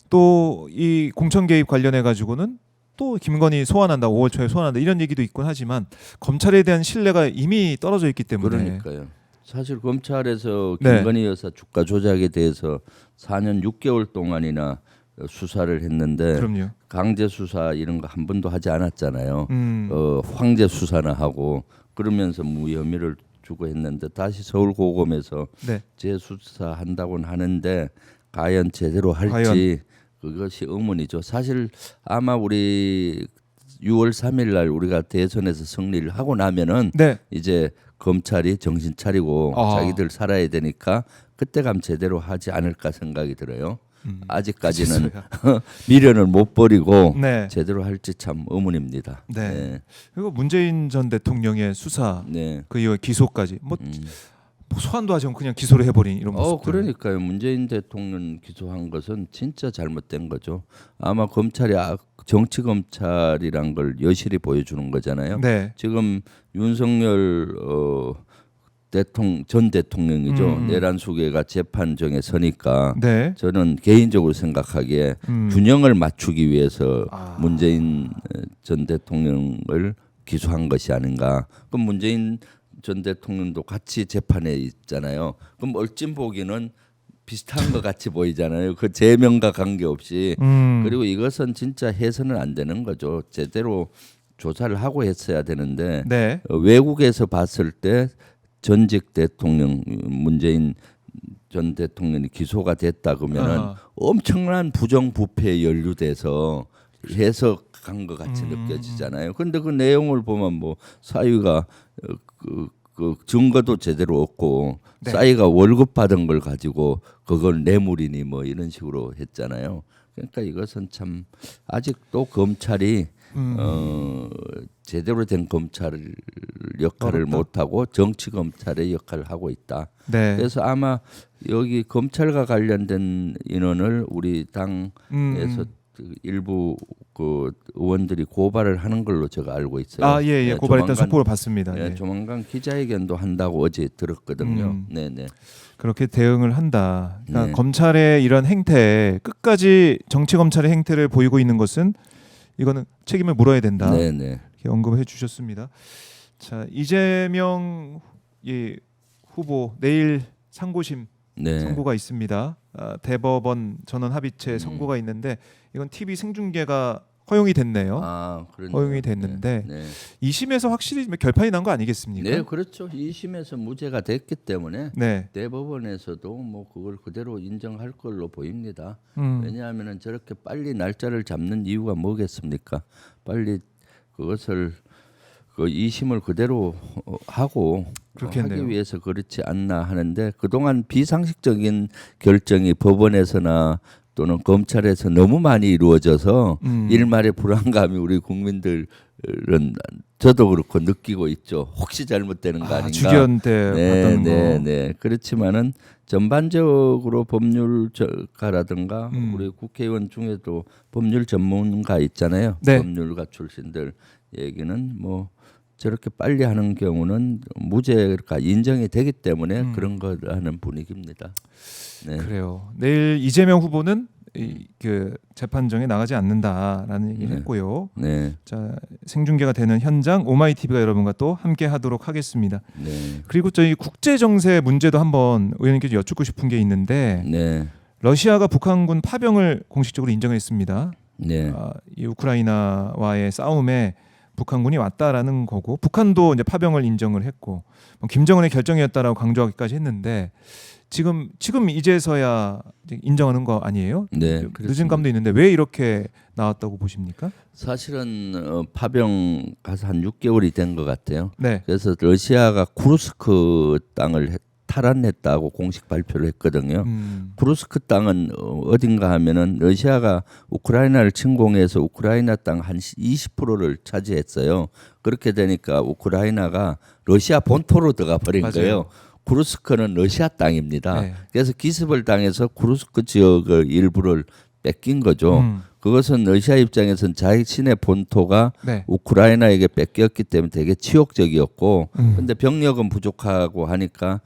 또 이 공천 개입 관련해 가지고는 또 김건희 소환한다, 5월 초에 소환한다 이런 얘기도 있곤 하지만 검찰에 대한 신뢰가 이미 떨어져 있기 때문에 그러니까요. 사실 검찰에서 네. 김건희 여사 주가 조작에 대해서 4년 6개월 동안이나 수사를 했는데 그럼요. 강제 수사 이런 거 한 번도 하지 않았잖아요. 음. 황제 수사나 하고 그러면서 무혐의를 주고 했는데 다시 서울고검에서 네. 재수사한다고는 하는데 과연 제대로 할지 과연. 그것이 의문이죠. 사실 아마 우리 6월 3일 날 우리가 대선에서 승리를 하고 나면은 네. 이제 검찰이 정신 차리고 아. 자기들 살아야 되니까 그때 가면 제대로 하지 않을까 생각이 들어요. 아직까지는 그랬어요. 미련을 못 버리고 네. 제대로 할지 참 의문입니다. 네. 그리고 문재인 전 대통령의 수사 네. 그 이후에 기소까지 뭐 소환도 하지 않고 그냥 기소를 해버린 이런 모습. 그러니까요. 문재인 대통령 기소한 것은 진짜 잘못된 거죠. 아마 검찰이 정치 검찰이란 걸 여실히 보여주는 거잖아요. 네. 지금 윤석열 전 대통령이죠. 내란 수계가 재판정에 서니까 네. 저는 개인적으로 생각하기에 균형을 맞추기 위해서 문재인 전 대통령을 기소한 것이 아닌가. 그럼 문재인 전 대통령도 같이 재판에 있잖아요. 그럼 얼찐 보기는 비슷한 것 같이 보이잖아요. 그 제명과 관계없이. 그리고 이것은 진짜 해서는 안 되는 거죠. 제대로 조사를 하고 했어야 되는데 네. 외국에서 봤을 때 전직 대통령 문재인 전 대통령이 기소가 됐다 그러면은 엄청난 부정부패에 연루돼서 해석한 것 같이 느껴지잖아요. 그런데 그 내용을 보면 뭐 사위가 그 증거도 제대로 없고 네. 사위가 월급 받은 걸 가지고 그걸 뇌물이니 뭐 이런 식으로 했잖아요. 그러니까 이것은 참 아직도 검찰이 제대로 된 검찰 역할을 어렵다. 못하고 정치 검찰의 역할을 하고 있다. 네. 그래서 아마 여기 검찰과 관련된 인원을 우리 당에서 일부 그 의원들이 고발을 하는 걸로 제가 알고 있어요. 아, 예, 예. 고발했다는 조만간, 속보를 봤습니다. 예. 조만간 기자회견도 한다고 어제 들었거든요. 네네. 그렇게 대응을 한다. 그러니까 네. 검찰의 이런 행태, 끝까지 정치 검찰의 행태를 보이고 있는 것은 이거는 책임을 물어야 된다. 네네. 이렇게 언급해 주셨습니다. 자, 이재명 후보 내일 상고심 네. 선고가 있습니다. 대법원 전원 합의체 선고가 있는데 이건 TV 생중계가 허용이 됐네요. 그러네요. 허용이 됐는데 네. 2심에서 확실히 결판이 난 거 아니겠습니까? 네, 그렇죠. 2심에서 무죄가 됐기 때문에 네. 대법원에서도 뭐 그걸 그대로 인정할 걸로 보입니다. 음. 왜냐하면 저렇게 빨리 날짜를 잡는 이유가 뭐겠습니까? 빨리 그것을 그 2심을 그대로 하고 그렇겠네요. 하기 위해서 그렇지 않나 하는데 그동안 비상식적인 결정이 법원에서나 또는 검찰에서 너무 많이 이루어져서 일말의 불안감이 우리 국민들은 저도 그렇고 느끼고 있죠. 혹시 잘못되는 거 아닌가? 주기현 때 봤던 거. 네. 그렇지만은 전반적으로 법률가라든가 우리 국회의원 중에도 법률 전문가 있잖아요. 네. 법률가 출신들 얘기는 뭐 저렇게 빨리 하는 경우는 무죄가 인정이 되기 때문에 그런 거라는 분위기입니다. 네. 그래요. 내일 이재명 후보는 그 재판정에 나가지 않는다라는 얘기를 네. 했고요. 네. 자, 생중계가 되는 현장 오마이TV가 여러분과 또 함께 하도록 하겠습니다. 네. 그리고 저희 국제 정세 문제도 한번 의원님께 여쭙고 싶은 게 있는데 네. 러시아가 북한군 파병을 공식적으로 인정했습니다. 네. 이 우크라이나와의 싸움에 북한군이 왔다라는 거고 북한도 이제 파병을 인정을 했고 뭐 김정은의 결정이었다라고 강조하기까지 했는데 지금 이제서야 이제 인정하는 거 아니에요? 네. 늦은 그렇습니다. 감도 있는데 왜 이렇게 나왔다고 보십니까? 사실은 파병 가서 한 6개월이 된 것 같아요. 네. 그래서 러시아가 쿠르스크 땅을 탈환했다고 공식 발표를 했거든요. 쿠르스크 땅은 어딘가 하면은 러시아가 우크라이나를 침공해서 우크라이나 땅 한 20%를 차지했어요. 그렇게 되니까 우크라이나가 러시아 본토로 들어가 버린 맞아요. 거예요. 쿠르스크는 러시아 땅입니다. 네. 그래서 기습을 당해서 쿠르스크 지역의 일부를 뺏긴 거죠. 그것은 러시아 입장에서는 자신의 본토가 네. 우크라이나에게 뺏겼기 때문에 되게 치욕적이었고 근데 병력은 부족하고 하니까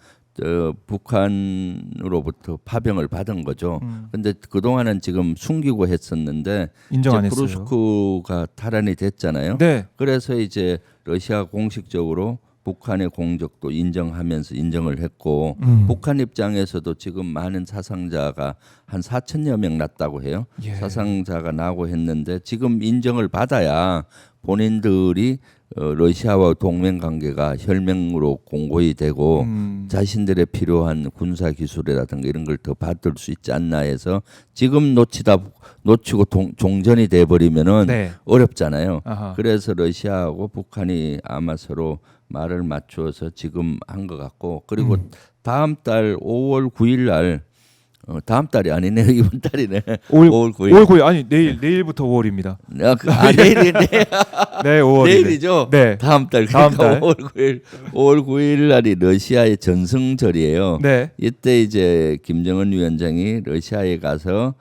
북한으로부터 파병을 받은 거죠. 근데 그동안은 지금 숨기고 했었는데 인정 안 이제 했어요. 크루스크가 탈환이 됐잖아요. 네. 그래서 이제 러시아 공식적으로 북한의 공적도 인정하면서 인정을 했고 북한 입장에서도 지금 많은 사상자가 한 4천여 명 났다고 해요. 예. 사상자가 나고 했는데 지금 인정을 받아야 본인들이 러시아와 동맹 관계가 혈맹으로 공고히 되고 자신들의 필요한 군사 기술이라든가 이런 걸 더 받을 수 있지 않나 해서 지금 놓치고 종전이 돼 버리면은 네. 어렵잖아요. 아하. 그래서 러시아하고 북한이 아마 서로 말을 맞추어서 지금 한 것 같고 그리고 다음 달 5월 9일 날 다음 달이 아니네 이번 달이네. 5월 9일. 5월 9일 아니 내일부터 5월입니다. 내일이네. 네, 5월이네. 내일이죠. 네. 다음 달. 다음 그러니까 달. 5월 9일 날이 러시아의 전승절이에요. 네. 이때 이제 김정은 위원장이 러시아에 가서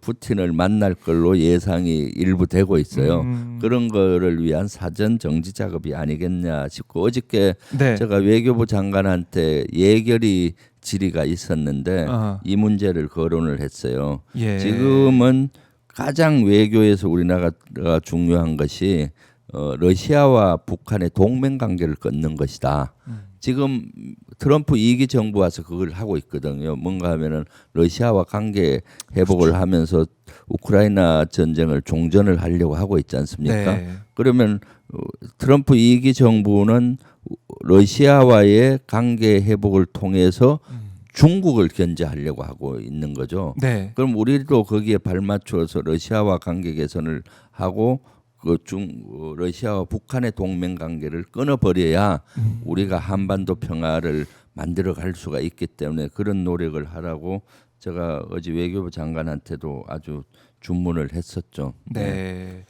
푸틴을 만날 걸로 예상이 일부 되고 있어요. 그런 거를 위한 사전 정지 작업이 아니겠냐 싶고 어저께 네. 제가 외교부 장관한테 예결위 질의가 있었는데 아하. 이 문제를 거론을 했어요. 예. 지금은 가장 외교에서 우리나라가 중요한 것이 러시아와 북한의 동맹 관계를 끊는 것이다. 지금 트럼프 2기 정부 와서 그걸 하고 있거든요. 뭔가 하면은 러시아와 관계 회복을 그렇죠. 하면서 우크라이나 전쟁을 종전을 하려고 하고 있지 않습니까? 네. 그러면 트럼프 2기 정부는 러시아와의 관계 회복을 통해서 중국을 견제하려고 하고 있는 거죠. 네. 그럼 우리도 거기에 발맞춰서 러시아와 관계 개선을 하고 러시아와 북한의 동맹 관계를 끊어버려야 우리가 한반도 평화를 만들어갈 수가 있기 때문에 그런 노력을 하라고 제가 어제 외교부 장관한테도 아주 주문을 했었죠. 네.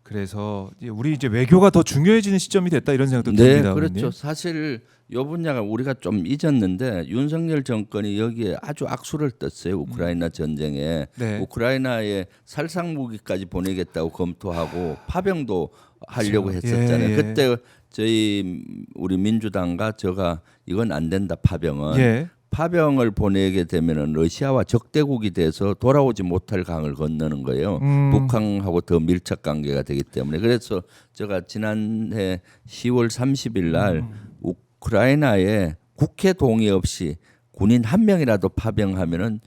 그래서 우리 이제 외교가 더 중요해지는 시점이 됐다 이런 생각도 네, 듭니다. 그렇죠. 의원님. 사실 요 분야가 우리가 좀 잊었는데 윤석열 정권이 여기에 아주 악수를 떴어요. 우크라이나 전쟁에 네. 우크라이나에 살상 무기까지 보내겠다고 검토하고 파병도 하려고 그렇죠. 했었잖아요. 예, 예. 그때 우리 민주당과 제가 이건 안 된다 파병은. 예. 파병을 보내게 되면은 러시아와 적대국이 돼서 돌아오지 못할 강을 건너는 거예요. 북한하고 더 밀착 관계가 되기 때문에 그래서 제가 지난해 10월 30일 날 우크라이나에 국회 동의 없이 군인 한 명이라도 파병하면은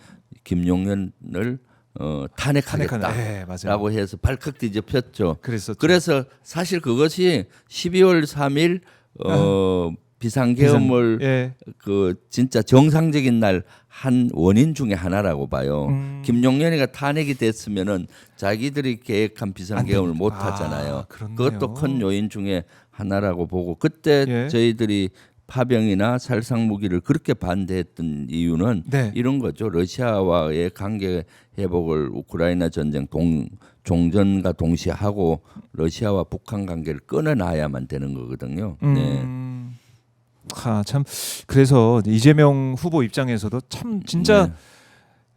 김용현을 탄핵하겠다라고 네, 맞아요. 해서 발칵 뒤집혔죠. 그랬었죠. 그래서 사실 그것이 12월 3일 비상계엄을 예. 그 진짜 정상적인 날 한 원인 중에 하나라고 봐요. 김용현이가 탄핵이 됐으면은 자기들이 계획한 비상계엄을 못 하잖아요. 그렇네요. 그것도 큰 요인 중에 하나라고 보고 그때 예. 저희들이 파병이나 살상 무기를 그렇게 반대했던 이유는 네. 이런 거죠. 러시아와의 관계 회복을 우크라이나 전쟁 종전과 동시에 하고 러시아와 북한 관계를 끊어놔야만 되는 거거든요. 네. 참 그래서 이재명 후보 입장에서도 참 진짜 네.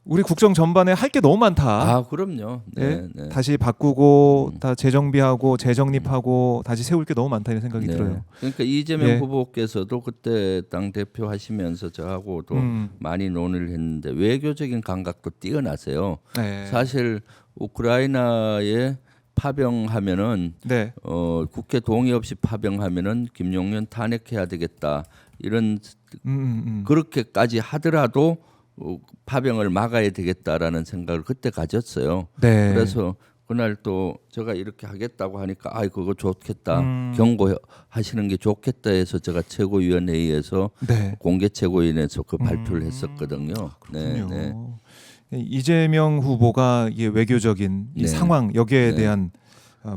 우리 국정 전반에 할 게 너무 많다. 아 그럼요. 네, 예? 네. 다시 바꾸고 다 재정비하고 재정립하고 다시 세울 게 너무 많다 이런 생각이 네. 들어요. 그러니까 이재명 예. 후보께서도 그때 당 대표 하시면서 저하고도 많이 논의를 했는데 외교적인 감각도 뛰어나세요. 네. 사실 우크라이나에 파병하면은 네. 국회 동의 없이 파병하면은 김용현 탄핵해야 되겠다 이런 그렇게까지 하더라도 파병을 막아야 되겠다라는 생각을 그때 가졌어요. 네. 그래서 그날 또 제가 이렇게 하겠다고 하니까 아이 그거 좋겠다 경고하시는 게 좋겠다 해서 제가 최고위원회의에서 네. 공개 최고위원회에서 그 발표를 했었거든요. 그렇군요. 네. 이재명 후보가 이 외교적인 이 네. 상황 여기에 네. 대한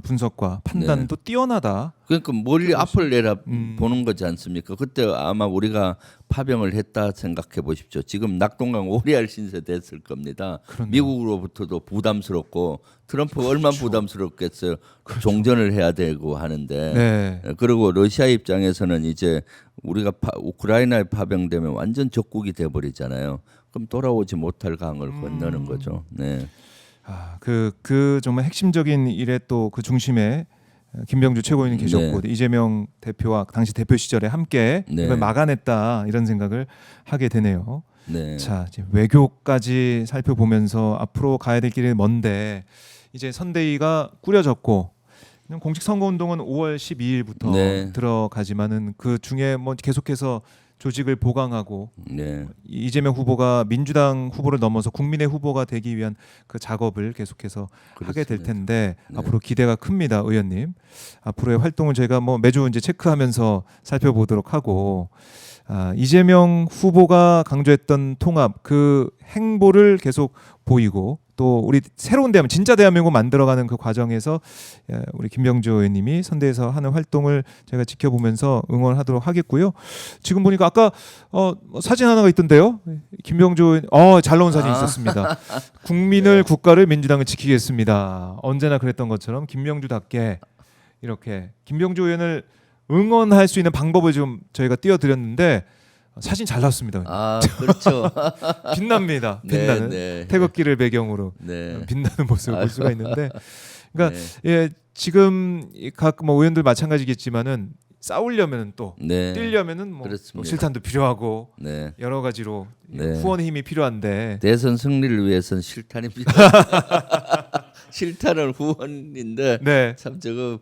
분석과 판단도 뛰어나다. 그러니까 멀리 앞을 내다 보는 거지 않습니까? 그때 아마 우리가 파병을 했다 생각해 보십시오. 지금 낙동강 오리알 신세 됐을 겁니다. 그렇네요. 미국으로부터도 부담스럽고 트럼프 얼마나 부담스럽겠어요. 종전을 해야 되고 하는데 네. 그리고 러시아 입장에서는 이제 우리가 우크라이나에 파병되면 완전 적국이 돼 버리잖아요. 그럼 돌아오지 못할 강을 건너는 거죠. 네. 그 정말 핵심적인 일의 또 그 중심에 김병주 최고위원이 네. 계셨고 이재명 대표와 당시 대표 시절에 함께 네. 이걸 막아냈다 이런 생각을 하게 되네요. 네. 자, 이제 외교까지 살펴보면서 앞으로 가야 될 길이 먼데 이제 선대위가 꾸려졌고 공식 선거운동은 5월 12일부터 네. 들어가지만은 그 중에 뭐 계속해서 조직을 보강하고 네. 이재명 후보가 민주당 후보를 넘어서 국민의 후보가 되기 위한 그 작업을 계속해서 하게 될 그렇습니다. 텐데 네. 앞으로 기대가 큽니다, 의원님. 앞으로의 활동을 저희가 뭐 매주 이제 체크하면서 살펴보도록 하고 이재명 후보가 강조했던 통합 그 행보를 계속 보이고 또 우리 새로운 대한민국 진짜 대한민국 만들어가는 그 과정에서 우리 김병주 의원님이 선대에서 하는 활동을 제가 지켜보면서 응원하도록 하겠고요. 지금 보니까 아까 사진 하나가 있던데요. 김병주 의원 잘 나온 사진이 있었습니다. 국민을 네. 국가를 민주당을 지키겠습니다. 언제나 그랬던 것처럼 김병주답게 이렇게 김병주 의원을 응원할 수 있는 방법을 좀 저희가 띄워드렸는데 사진 잘 나왔습니다. 아, 그렇죠. 빛납니다. 빛나는 네. 태극기를 배경으로 네. 빛나는 모습을 볼 수가 있는데, 그러니까 네. 예, 지금 각 뭐 의원들 마찬가지겠지만은 싸우려면은 또 네. 뛰려면은 뭐 그렇습니다. 실탄도 필요하고 네. 여러 가지로 네. 후원의 힘이 필요한데 대선 승리를 위해서는 실탄입니다. 실탄은 후원인데 네. 참 저거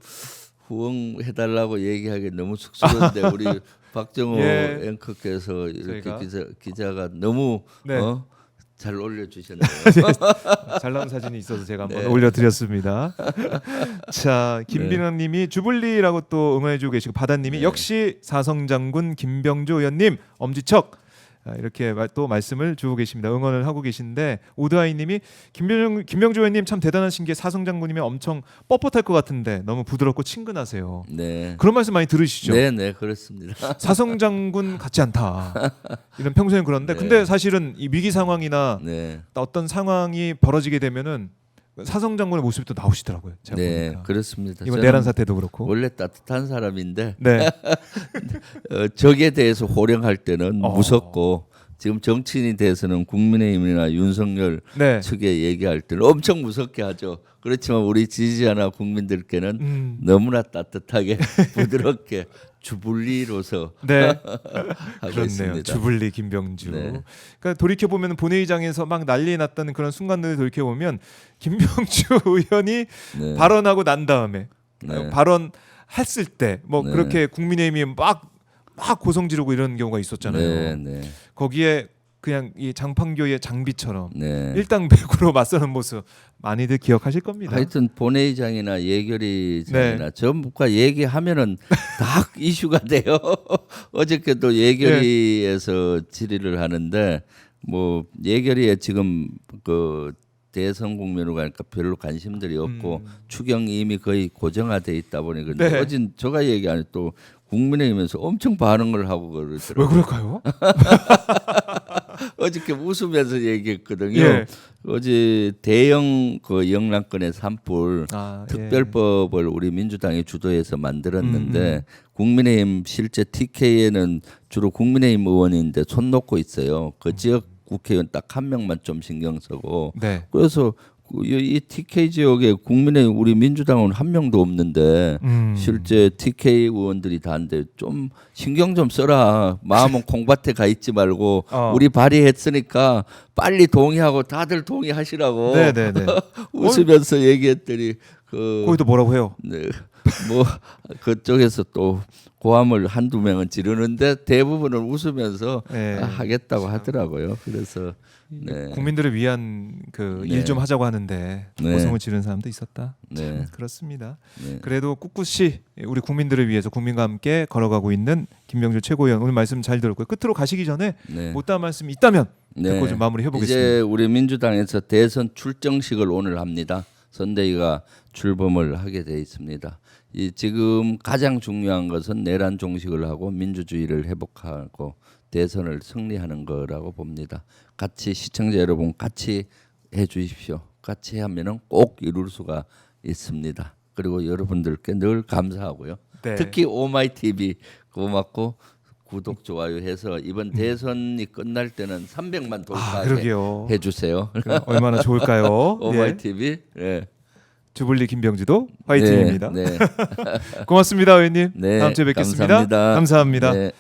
후원해달라고 얘기하기 너무 쑥스러운데 우리 박정호 예. 앵커께서 이렇게 저희가 기자가 너무 네. 잘 올려주셨네요. 잘 나온 사진이 있어서 제가 한번 네. 올려드렸습니다. 자, 김빈원님이 주불리라고 또 응원해주고 계시고 바다님이 네. 역시 사성장군 김병주 의원님 엄지척 이렇게 또 말씀을 주고 계십니다. 응원을 하고 계신데 오드아이님이 김병주 의원님 참 대단하신 게 사성장군이면 엄청 뻣뻣할 것 같은데 너무 부드럽고 친근하세요. 네. 그런 말씀 많이 들으시죠? 네, 네, 그렇습니다. 사성장군 같지 않다. 이런 평소엔 그런데 네. 근데 사실은 이 위기 상황이나 네. 어떤 상황이 벌어지게 되면은 사성장군의 모습이 또 나오시더라고요. 제가 네, 보니까. 그렇습니다. 이번 저는 내란 사태도 그렇고. 원래 따뜻한 사람인데 네. 적에 대해서 호령할 때는 어. 무섭고 지금 정치인이 대해서는 국민의힘이나 윤석열 네. 측에 얘기할 때는 엄청 무섭게 하죠. 그렇지만 우리 지지자나 국민들께는 너무나 따뜻하게 부드럽게 주불리로서 네. 하고 그렇네요. 있습니다. 주불리 김병주. 네. 그러니까 돌이켜 보면 본회의장에서 막 난리 났던 그런 순간들을 돌이켜 보면 김병주 의원이 네. 발언하고 난 다음에 네. 발언했을 때 뭐 네. 그렇게 국민의힘이 막 고성 지르고 이런 경우가 있었잖아요. 네, 네, 거기에 그냥 이 장판교의 장비처럼 네. 일당백으로 맞서는 모습 많이들 기억하실 겁니다. 하여튼 본회의장이나 예결위장이나 네. 전부가 얘기하면은 다 이슈가 돼요. 어저께도 예결위에서 질의를 하는데 뭐 예결위에 지금 그 대선 국면으로 가니까 별로 관심들이 없고 추경이 이미 거의 고정화돼 있다 보니 그런데 네. 어진 제가 얘기 안 또 국민의힘에서 엄청 반응을 하고 그러더라고요. 왜 그럴까요? 어저께 웃으면서 얘기했거든요. 예. 어제 대형 그 영란권의 산불 예. 특별법을 우리 민주당이 주도해서 만들었는데 국민의힘 실제 TK에는 주로 국민의힘 의원인데 손 놓고 있어요. 그 지역 국회의원 딱 한 명만 좀 신경 쓰고 네. 그래서 이 TK 지역에 국민의힘 우리 민주당은 한 명도 없는데 실제 TK 의원들이 다인데 좀 신경 좀 써라. 마음은 콩밭에 가 있지 말고 우리 발의했으니까 빨리 동의하고 다들 동의하시라고 네네네. 웃으면서 얘기했더니 거기도 뭐라고 해요? 네, 뭐 그쪽에서 또 고함을 한두 명은 지르는데 대부분은 웃으면서 네. 하겠다고 하더라고요. 그래서 네. 국민들을 위한 그 일 네. 좀 하자고 하는데 네. 고성을 지르는 사람도 있었다. 네. 참 그렇습니다. 네. 그래도 꿋꿋이 우리 국민들을 위해서 국민과 함께 걸어가고 있는 김병주 최고위원 오늘 말씀 잘 들었고요. 끝으로 가시기 전에 네. 못다한 말씀이 있다면 네. 듣고 좀 마무리 해보겠습니다. 이제 우리 민주당에서 대선 출정식을 오늘 합니다. 선대위가 출범을 하게 돼 있습니다. 이 지금 가장 중요한 것은 내란 종식을 하고 민주주의를 회복하고 대선을 승리하는 거라고 봅니다. 같이 시청자 여러분 같이 해주십시오. 같이 하면은 꼭 이룰 수가 있습니다. 그리고 여러분들께 늘 감사하고요. 네. 특히 오마이TV 고맙고 구독 좋아요 해서 이번 대선이 끝날 때는 300만 돌파하게 그러게요. 해주세요. 그럼 얼마나 좋을까요? 오마이TV. 네. 주불리 김병지도 화이팅입니다. 네, 네. 고맙습니다, 의원님. 네, 다음 주에 뵙겠습니다. 감사합니다. 감사합니다. 네.